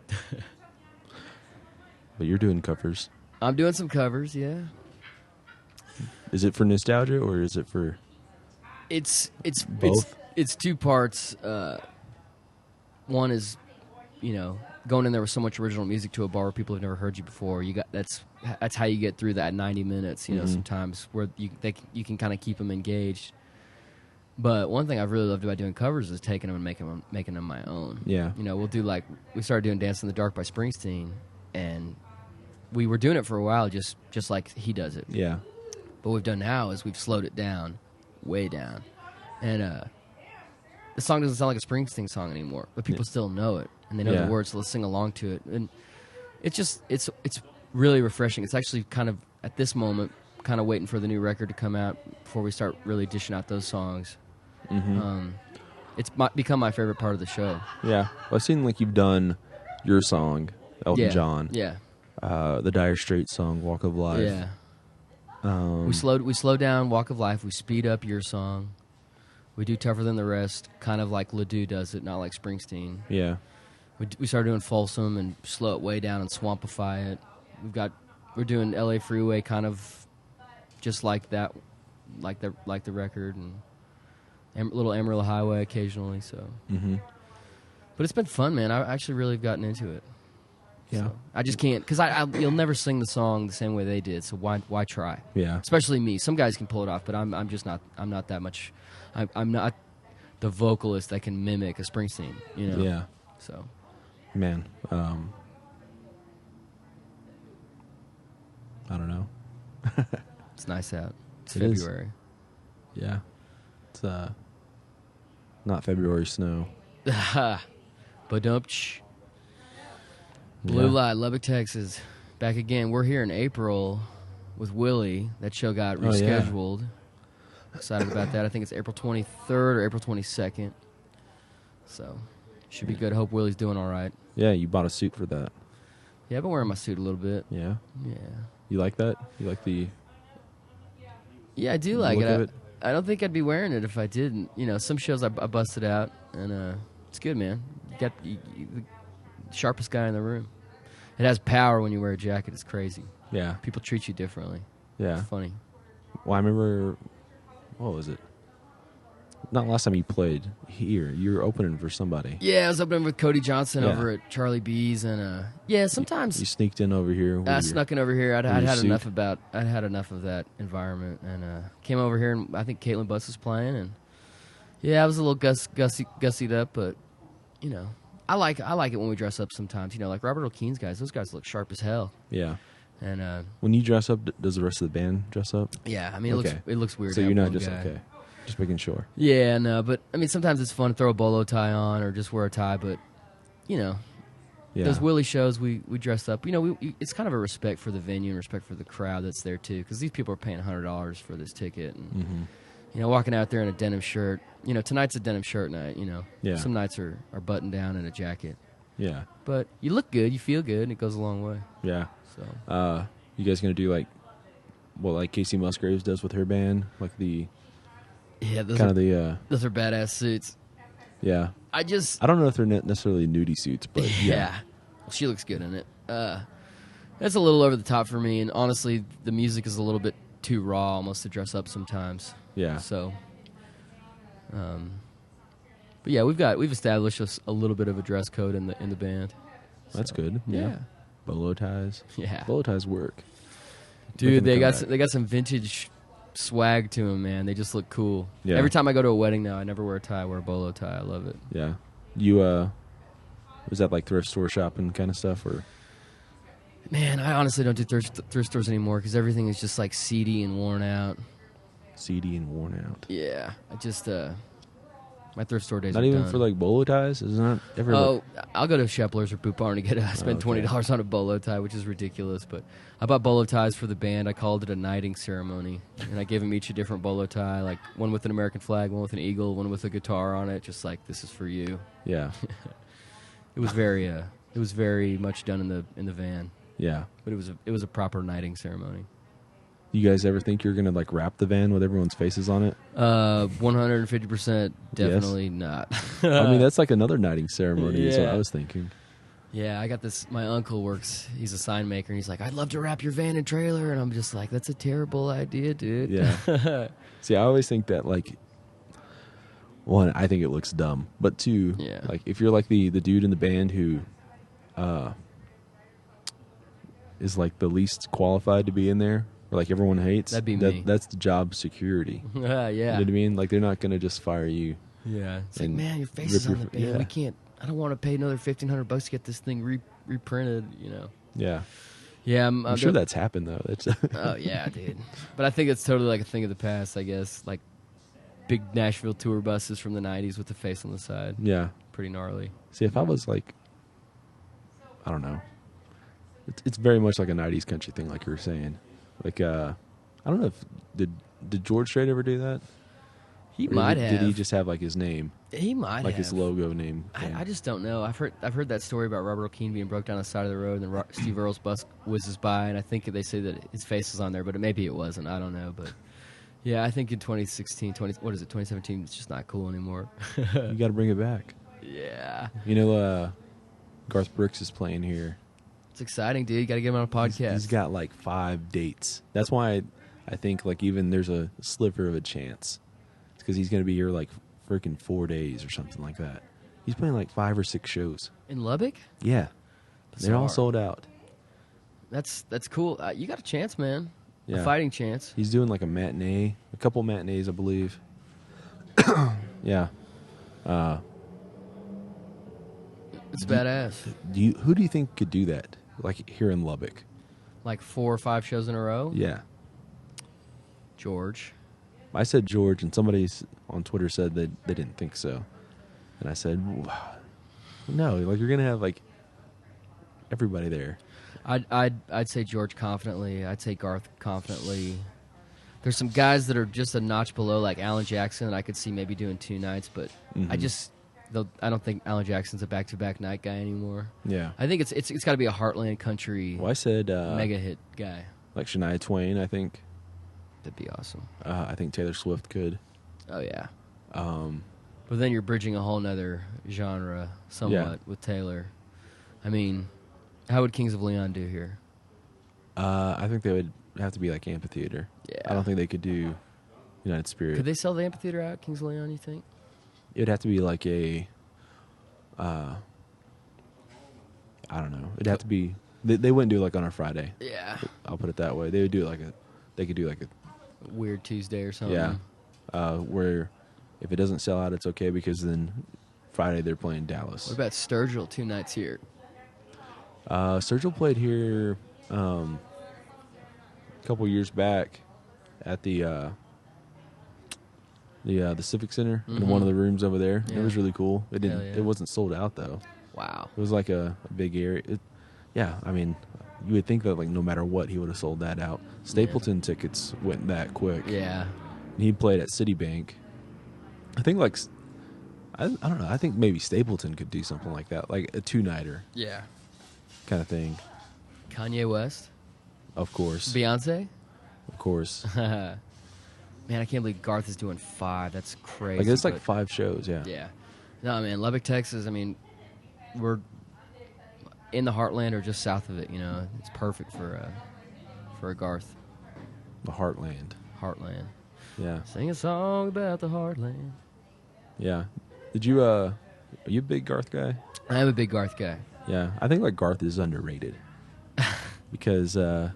But you're doing covers. I'm doing some covers. Yeah. Is it for nostalgia or is it for? It's both. It's two parts. One is, you know, going in there with so much original music to a bar where people have never heard you before. That's how you get through that 90 minutes. You know, sometimes where you can kind of keep them engaged. But one thing I've really loved about doing covers is taking them and making them my own. Yeah. You know, we started doing "Dance in the Dark" by Springsteen, and we were doing it for a while, just like he does it. Yeah. But what we've done now is we've slowed it down, way down, and the song doesn't sound like a Springsteen song anymore, but people still know it, and they know the words, so they'll sing along to it, and it's really refreshing. It's actually kind of at this moment, kind of waiting for the new record to come out before we start really dishing out those songs. It's become my favorite part of the show. Yeah, well, I've seen like you've done your song, Elton John. Yeah. The Dire Straits song, Walk of Life. Yeah. We slow down Walk of Life. We speed up your song. We do Tougher Than the Rest, kind of like Ledoux does it, not like Springsteen. Yeah. We started doing Folsom and slow it way down and swampify it. We've got we're doing LA Freeway kind of just like that, like the record, and little Amarillo Highway occasionally. So, but it's been fun, man. I actually really have gotten into it. Yeah. So, I just can't, because you'll never sing the song the same way they did. So why try? Yeah. Especially me. Some guys can pull it off, but I'm just not. I'm not that much. I'm not the vocalist that can mimic a Springsteen. You know. Yeah. So. Man. I don't know. It's nice out. It's It is. February. Yeah. It's not February snow. But Blue Yeah. Light, Lubbock, Texas. Back again. We're here in April with Willie. That show got rescheduled. Excited about that. I think it's April 23rd or April 22nd. So, should be good. Hope Willie's doing all right. Yeah, you bought a suit for that. Yeah, I've been wearing my suit a little bit. Yeah. Yeah. You like that? You like the Yeah, I do like look of it. it? I don't think I'd be wearing it if I didn't. You know, some shows I busted out, and it's good, man. You got the sharpest guy in the room. It has power when you wear a jacket. It's crazy. Yeah. People treat you differently. Yeah. It's funny. Well, I remember, what was it? Not last time you played here. You were opening for somebody. Yeah, I was opening with Cody Johnson Yeah. over at Charlie B's, and yeah, sometimes You sneaked in over here. I snuck in over here. I'd your had suit. I'd had enough of that environment, and came over here, and I think Caitlin Butts was playing, and yeah, I was a little gussied up, but you know, I like it when we dress up sometimes. You know, like Robert O'Keen's guys; those guys look sharp as hell. Yeah. And When you dress up, does the rest of the band dress up? yeah, I mean, Okay. it looks weird. So to you're have not one just, guy. okay. Just making sure. Yeah, no, but I mean, sometimes it's fun to throw a bolo tie on or just wear a tie, but you know. Yeah. Those Willie shows, we dress up. You know, it's kind of a respect for the venue and respect for the crowd that's there too, because these people are paying $100 for this ticket, and you know, walking out there in a denim shirt. You know, tonight's a denim shirt night. You know, Yeah. some nights are buttoned down in a jacket, Yeah. but you look good, you feel good, and it goes a long way. Yeah. So You guys gonna do like what like Casey Musgraves does with her band, like the yeah, those kind are of the those are badass suits. yeah. I just I don't know if they're necessarily nudie suits, but yeah. Well, she looks good in it. That's a little over the top for me, and honestly, the music is a little bit too raw, almost to dress up sometimes. Yeah. So, but yeah, we've established a little bit of a dress code in the band. That's So, good. Yeah. Yeah, Bolo ties. yeah. Bolo ties work. Dude, they got come back. they got some vintage swag to them, man. They just look cool. Yeah. Every time I go to a wedding now, I never wear a tie. I wear a bolo tie. I love it. Yeah. You was that like thrift store shopping kind of stuff or? Man, I honestly don't do thrift stores anymore because everything is just like seedy and worn out. Seedy and worn out. Yeah, I just my thrift store days Not are even done. for like bolo ties. Is not ever. Oh, I'll go to Shepler's or Boot Barn to get spend Okay. $20 on a bolo tie, which is ridiculous. But I bought bolo ties for the band. I called it a knighting ceremony, and I gave them each a different bolo tie, like one with an American flag, one with an eagle, one with a guitar on it, just like this is for you. Yeah. It was very much done in the van, Yeah. but it was a proper knighting ceremony. You guys ever think you're gonna like wrap the van with everyone's faces on it? 150% definitely not. I mean, that's like another knighting ceremony. Is what Yeah. I was thinking. Yeah, I got this. My uncle works. He's a sign maker, and he's like, "I'd love to wrap your van and trailer," and I'm just like, "That's a terrible idea, dude." Yeah. See, I always think that like, one, I think it looks dumb, but two, Yeah. like if you're like the dude in the band who, is like the least qualified to be in there, or like everyone hates, That'd be me. That's the job security. Yeah. You know what I mean? Like they're not gonna just fire you. Yeah. It's like, And man, your face rip is on your the band. yeah. We can't. I don't want to pay another $1,500 to get this thing reprinted. You know. Yeah. Yeah, I'm sure that's happened though. That's Oh yeah, dude. But I think it's totally like a thing of the past. I guess like big Nashville tour buses from the '90s with the face on the side. yeah. Pretty gnarly. See, if I was like, I don't know, it's very much like a '90s country thing, like you were saying. Like, I don't know if did George Strait ever do that? He Or might did have. he just have like his name, He might like have. his logo name? thing? I just don't know. I've heard that story about Robert O'Keen being broke down the side of the road, and then Steve Earle's bus whizzes by, and I think they say that his face is on there, but maybe it wasn't. I don't know, but yeah, I think in 2017, it's just not cool anymore. You got to bring it back. Yeah, You know, Garth Brooks is playing here It's exciting, dude. You got to get him on a podcast. He's got like 5 dates. That's why I think like even there's a sliver of a chance. It's because he's going to be here like freaking 4 days or something like that. He's playing like 5 or 6 shows. In Lubbock? Yeah. They're all Bizarre. sold out. That's cool. You got a chance, man. Yeah. A fighting chance. He's doing like a couple matinees, I believe. Yeah. It's badass. Who do you think could do that? Like here in Lubbock? Like 4 or 5 shows in a row? Yeah. George. I said George, and somebody on Twitter said that they didn't think so. And I said, no, like you're gonna have like everybody there. I'd say George confidently. I'd say Garth confidently. There's some guys that are just a notch below, like Alan Jackson. I could see maybe doing 2 nights, but I don't think Alan Jackson's a back-to-back night guy anymore. Yeah. I think it's got to be a Heartland country Well, I said mega hit guy. like Shania Twain. I think. That'd be awesome. I think Taylor Swift could. Oh yeah. But then you're bridging a whole nother genre somewhat with Taylor. I mean, how would Kings of Leon do here? I think they would have to be like amphitheater. Yeah. I don't think they could do United Spirit. Could they sell the amphitheater out, Kings of Leon, you think? It would have to be like a. I don't know. It'd have to be. They wouldn't do it like on a Friday. Yeah. I'll put it that way. They would do it like They could do like a. Weird Tuesday or something. Yeah. Where if it doesn't sell out, it's okay because then Friday they're playing Dallas. What about Sturgill 2 nights here? Sturgill played here a couple years back at the Civic Center in one of the rooms over there. Yeah. It was really cool. It didn't. Yeah. It wasn't sold out though. Wow. It was like a big area. Yeah, I mean, you would think that like no matter what, he would have sold that out. Stapleton tickets went that quick. Yeah. And he played at Citibank. I think like I don't know. I think maybe Stapleton could do something like that, like a 2-nighter Yeah. kind of thing. Kanye West? Of course, Beyonce? of course. Man, I can't believe Garth is doing 5. That's crazy. Like it's like but- 5 shows. Yeah. Yeah. No, man, Lubbock, Texas, I mean, we're in the heartland or just south of it, you know. It's perfect for a Garth. The Heartland. Heartland. Yeah. Sing a song about the heartland. Yeah. Did you? Are you a big Garth guy? I am a big Garth guy. Yeah. I think like Garth is underrated because like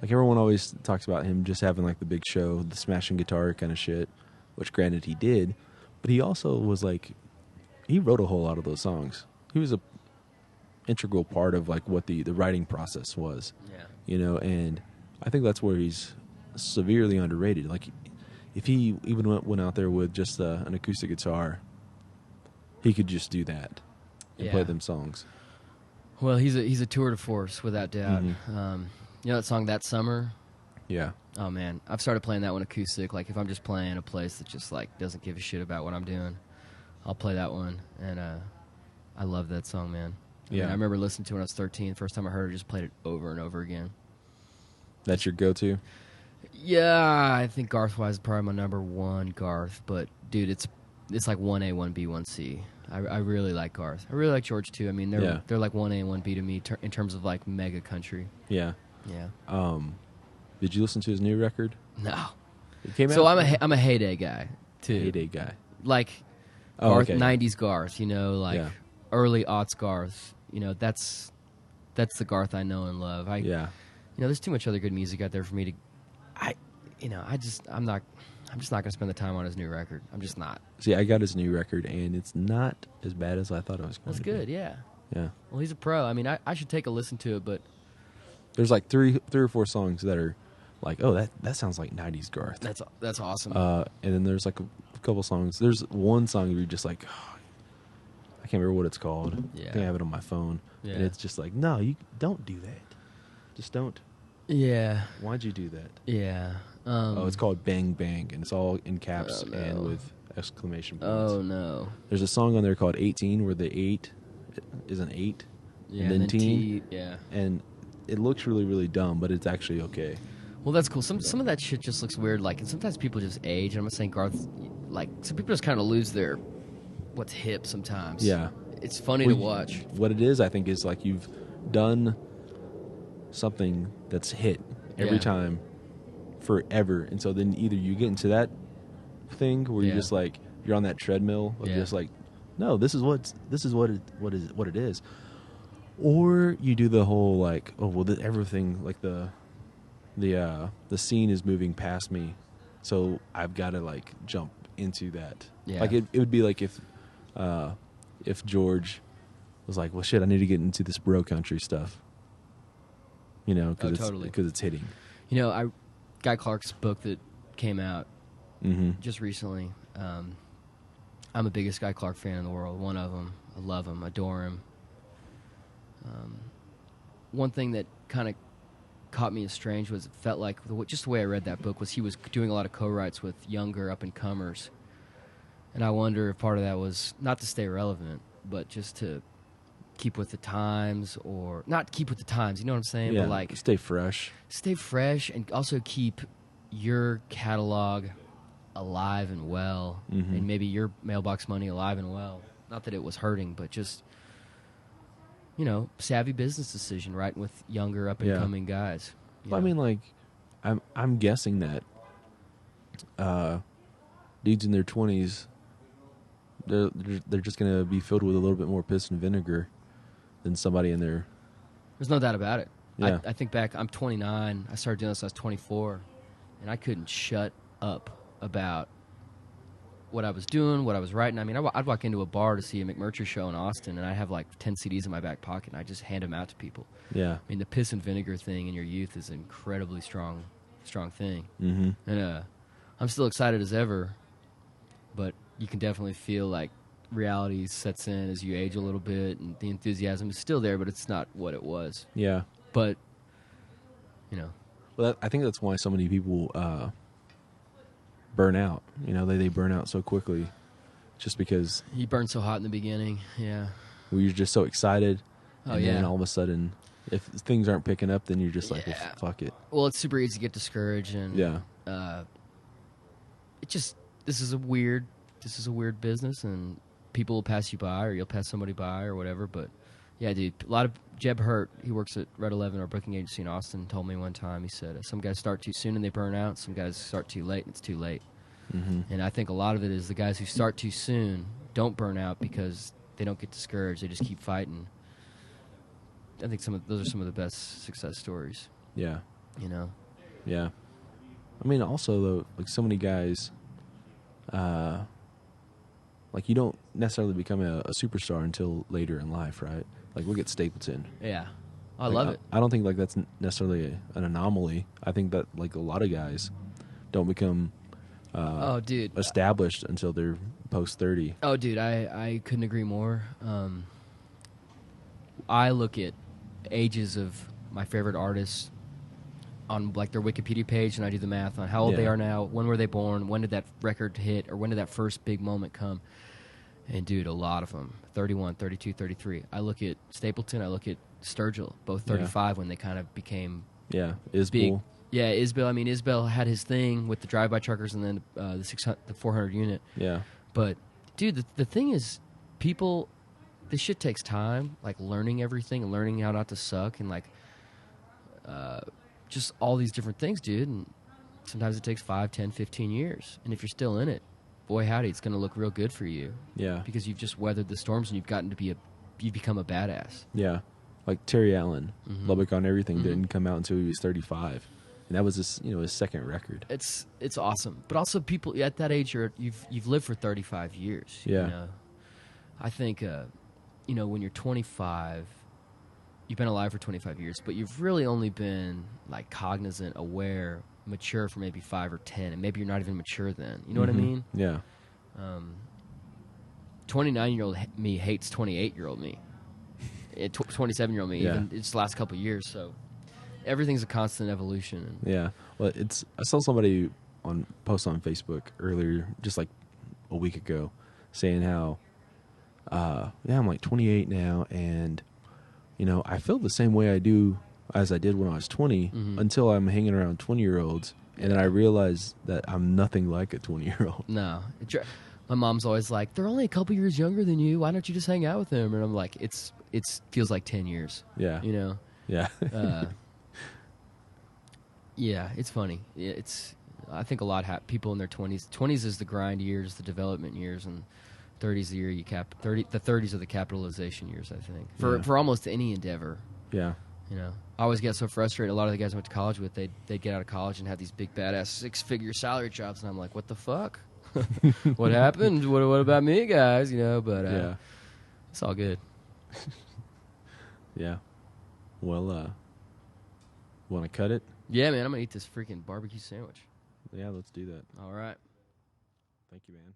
everyone always talks about him just having like the big show, the smashing guitar kind of shit, which granted he did, but he also was like he wrote a whole lot of those songs. He was a integral part of like what the writing process was. Yeah. You know, and I think that's where he's severely underrated. Like, if he even went out there with just an acoustic guitar, he could just do that and play them songs. Well, he's a tour de force without doubt. Mm-hmm. You know that song "That Summer"? Yeah. Oh man, I've started playing that one acoustic. Like if I'm just playing a place that just like doesn't give a shit about what I'm doing, I'll play that one, and I love that song, man. Yeah. I remember listening to it when I was 13. First time I heard it, just played it over and over again. That's your go-to? Yeah, I think Garth-wise is probably my number 1 Garth. But dude, it's like 1A, 1B, 1C. I really like Garth. I really like George too. I mean, they're like 1A and 1B to me in terms of like mega country. Yeah. Yeah. Did you listen to his new record? No. It came So out. I'm a heyday guy too. Heyday guy. Like Oh, Garth, okay. 90s Garth, you know, like early aughts Garth. You know, that's the Garth I know and love. You know, there's too much other good music out there for me to. I'm just not gonna spend the time on his new record. I'm just not. See, I got his new record, and it's not as bad as I thought it was going That's to good, be. yeah. Yeah. Well, he's a pro. I mean, I should take a listen to it, but There's like three or four songs that are like, oh, that sounds like 90s Garth. that's awesome. And then there's like a couple songs. There's one song where you're just like, oh, I can't remember what it's called. Yeah. I think I have it on my phone. Yeah. And it's just like, no, you don't do that. Just don't. Yeah. Why'd you do that? Yeah. It's called Bang Bang, and it's all in caps Oh, no. and with exclamation points. Oh no. There's a song on there called 18 where the 8 is an 8. Yeah. And then T. Yeah. And it looks really, really dumb, but it's actually okay. Well, that's cool. Some of that shit just looks weird. Like, and sometimes people just age. I'm not saying Garth. Like, some people just kind of lose their what's hip sometimes. Yeah. It's funny to watch. What it is, I think, is like you've done something that's hit every Yeah. time forever, and so then either you get into that thing where you're Yeah. just like you're on that treadmill of Yeah. just like, no, this is what it is, or you do the whole like, oh well, everything like the scene is moving past me, so I've got to like jump into that. Yeah. Like it would be like if George was like, well, shit, I need to get into this bro country stuff, you know, because it's hitting. You know, Guy Clark's book that came out Mm-hmm. just recently. I'm the biggest Guy Clark fan in the world. One of them. I love him. Adore him. One thing that kind of caught me as strange was it felt like just the way I read that book was he was doing a lot of co-writes with younger up and comers, and I wonder if part of that was not to stay relevant, but just to keep with the times, or not keep with the times. You know what I'm saying? Yeah, But like stay fresh. stay fresh, and also keep your catalog alive and well, Mhm. and maybe your mailbox money alive and well. Not that it was hurting, but just, you know, savvy business decision, right, with younger up and coming guys. But I mean, like, I'm guessing that dudes in their 20s, they're just gonna be filled with a little bit more piss and vinegar than somebody in their. There's no doubt about it. Yeah. I think back, I'm 29. I started doing this when I was 24, and I couldn't shut up about what I was doing, what I was writing. I mean, I'd walk into a bar to see a McMurtry show in Austin, and I'd have like 10 CDs in my back pocket, and I just hand them out to people. Yeah. I mean, the piss and vinegar thing in your youth is an incredibly strong thing. Mm-hmm. And I'm still excited as ever, but you can definitely feel like reality sets in as you age a little bit, and the enthusiasm is still there, but it's not what it was. Yeah. But, you know. Well, I think that's why so many people burn out. You know, they burn out so quickly, just because You burned so hot in the beginning, yeah. you're just so excited, Oh, and yeah. then all of a sudden, if things aren't picking up, then you're just like, Yeah. well, fuck it. Well, it's super easy to get discouraged, and Yeah. this is a weird business, and people will pass you by, or you'll pass somebody by, or whatever. But yeah, dude, a lot of Jeb Hurt, he works at Red 11, our booking agency in Austin, told me one time. He said some guys start too soon and they burn out. Some guys start too late and it's too late. Mm-hmm. And I think a lot of it is the guys who start too soon don't burn out because they don't get discouraged. They just keep fighting. I think those are some of the best success stories. Yeah. You know. Yeah. I mean, also though, like so many guys, like you don't necessarily become a superstar until later in life, right? Like look at Stapleton. Yeah. I Like, love it. I don't think like that's necessarily an anomaly. I think that like a lot of guys don't become Oh, dude. established until they're post 30. Oh, dude, I couldn't agree more. I look at ages of my favorite artists on like their Wikipedia page, and I do the math on how old they Yeah. are now, when were they born, when did that record hit, or when did that first big moment come. And, dude, a lot of them, 31, 32, 33. I look at Stapleton, I look at Sturgill, both 35 when they kind of became Yeah, big. Isbell. Yeah, Isbell. I mean, Isbell had his thing with the drive-by truckers and then the 400 unit. Yeah, But, dude, the thing is, people, this shit takes time, like learning everything and learning how not to suck and like just all these different things, dude. And sometimes it takes 5, 10, 15 years. And if you're still in it, boy, howdy, it's going to look real good for you. yeah, Because you've just weathered the storms and you've become a badass. yeah. Like Terry Allen, Mhm. Lubbock on Everything Mhm. didn't come out until he was 35, and that was his second record. It's awesome. But also people at that age, you've lived for 35 years. Yeah. You know? I think, when you're 25, you've been alive for 25 years, but you've really only been like cognizant, aware, mature for maybe 5 or 10, and maybe you're not even mature then. You know what I Mhm. mean? Yeah, 29-year-old me hates 28-year-old me. 27-year-old me, Yeah. even it's the last couple of years. So everything's a constant evolution. yeah. Well, I saw somebody post on Facebook earlier, just like a week ago, saying how, I'm like 28 now, and I feel the same way I do as I did when I was 20 Mhm. until I'm hanging around 20-year-olds, and then I realize that I'm nothing like a 20-year-old. No. My mom's always like, they're only a couple years younger than you. Why don't you just hang out with them? And I'm like, it's it feels like 10 years. Yeah. You know. Yeah. Yeah, it's funny. I think a lot people in their 20s. 20s is the grind years, the development years, and 30s the year you the 30s are the capitalization years. I think for almost any endeavor. Yeah. You know, I always get so frustrated. A lot of the guys I went to college with, they'd get out of college and have these big badass 6-figure salary jobs, and I'm like, what the fuck? What happened? What about me, guys? You know, but it's all good. Yeah. Well, want to cut it? Yeah, man, I'm gonna eat this freaking barbecue sandwich. Yeah, let's do that. All right. Thank you, man.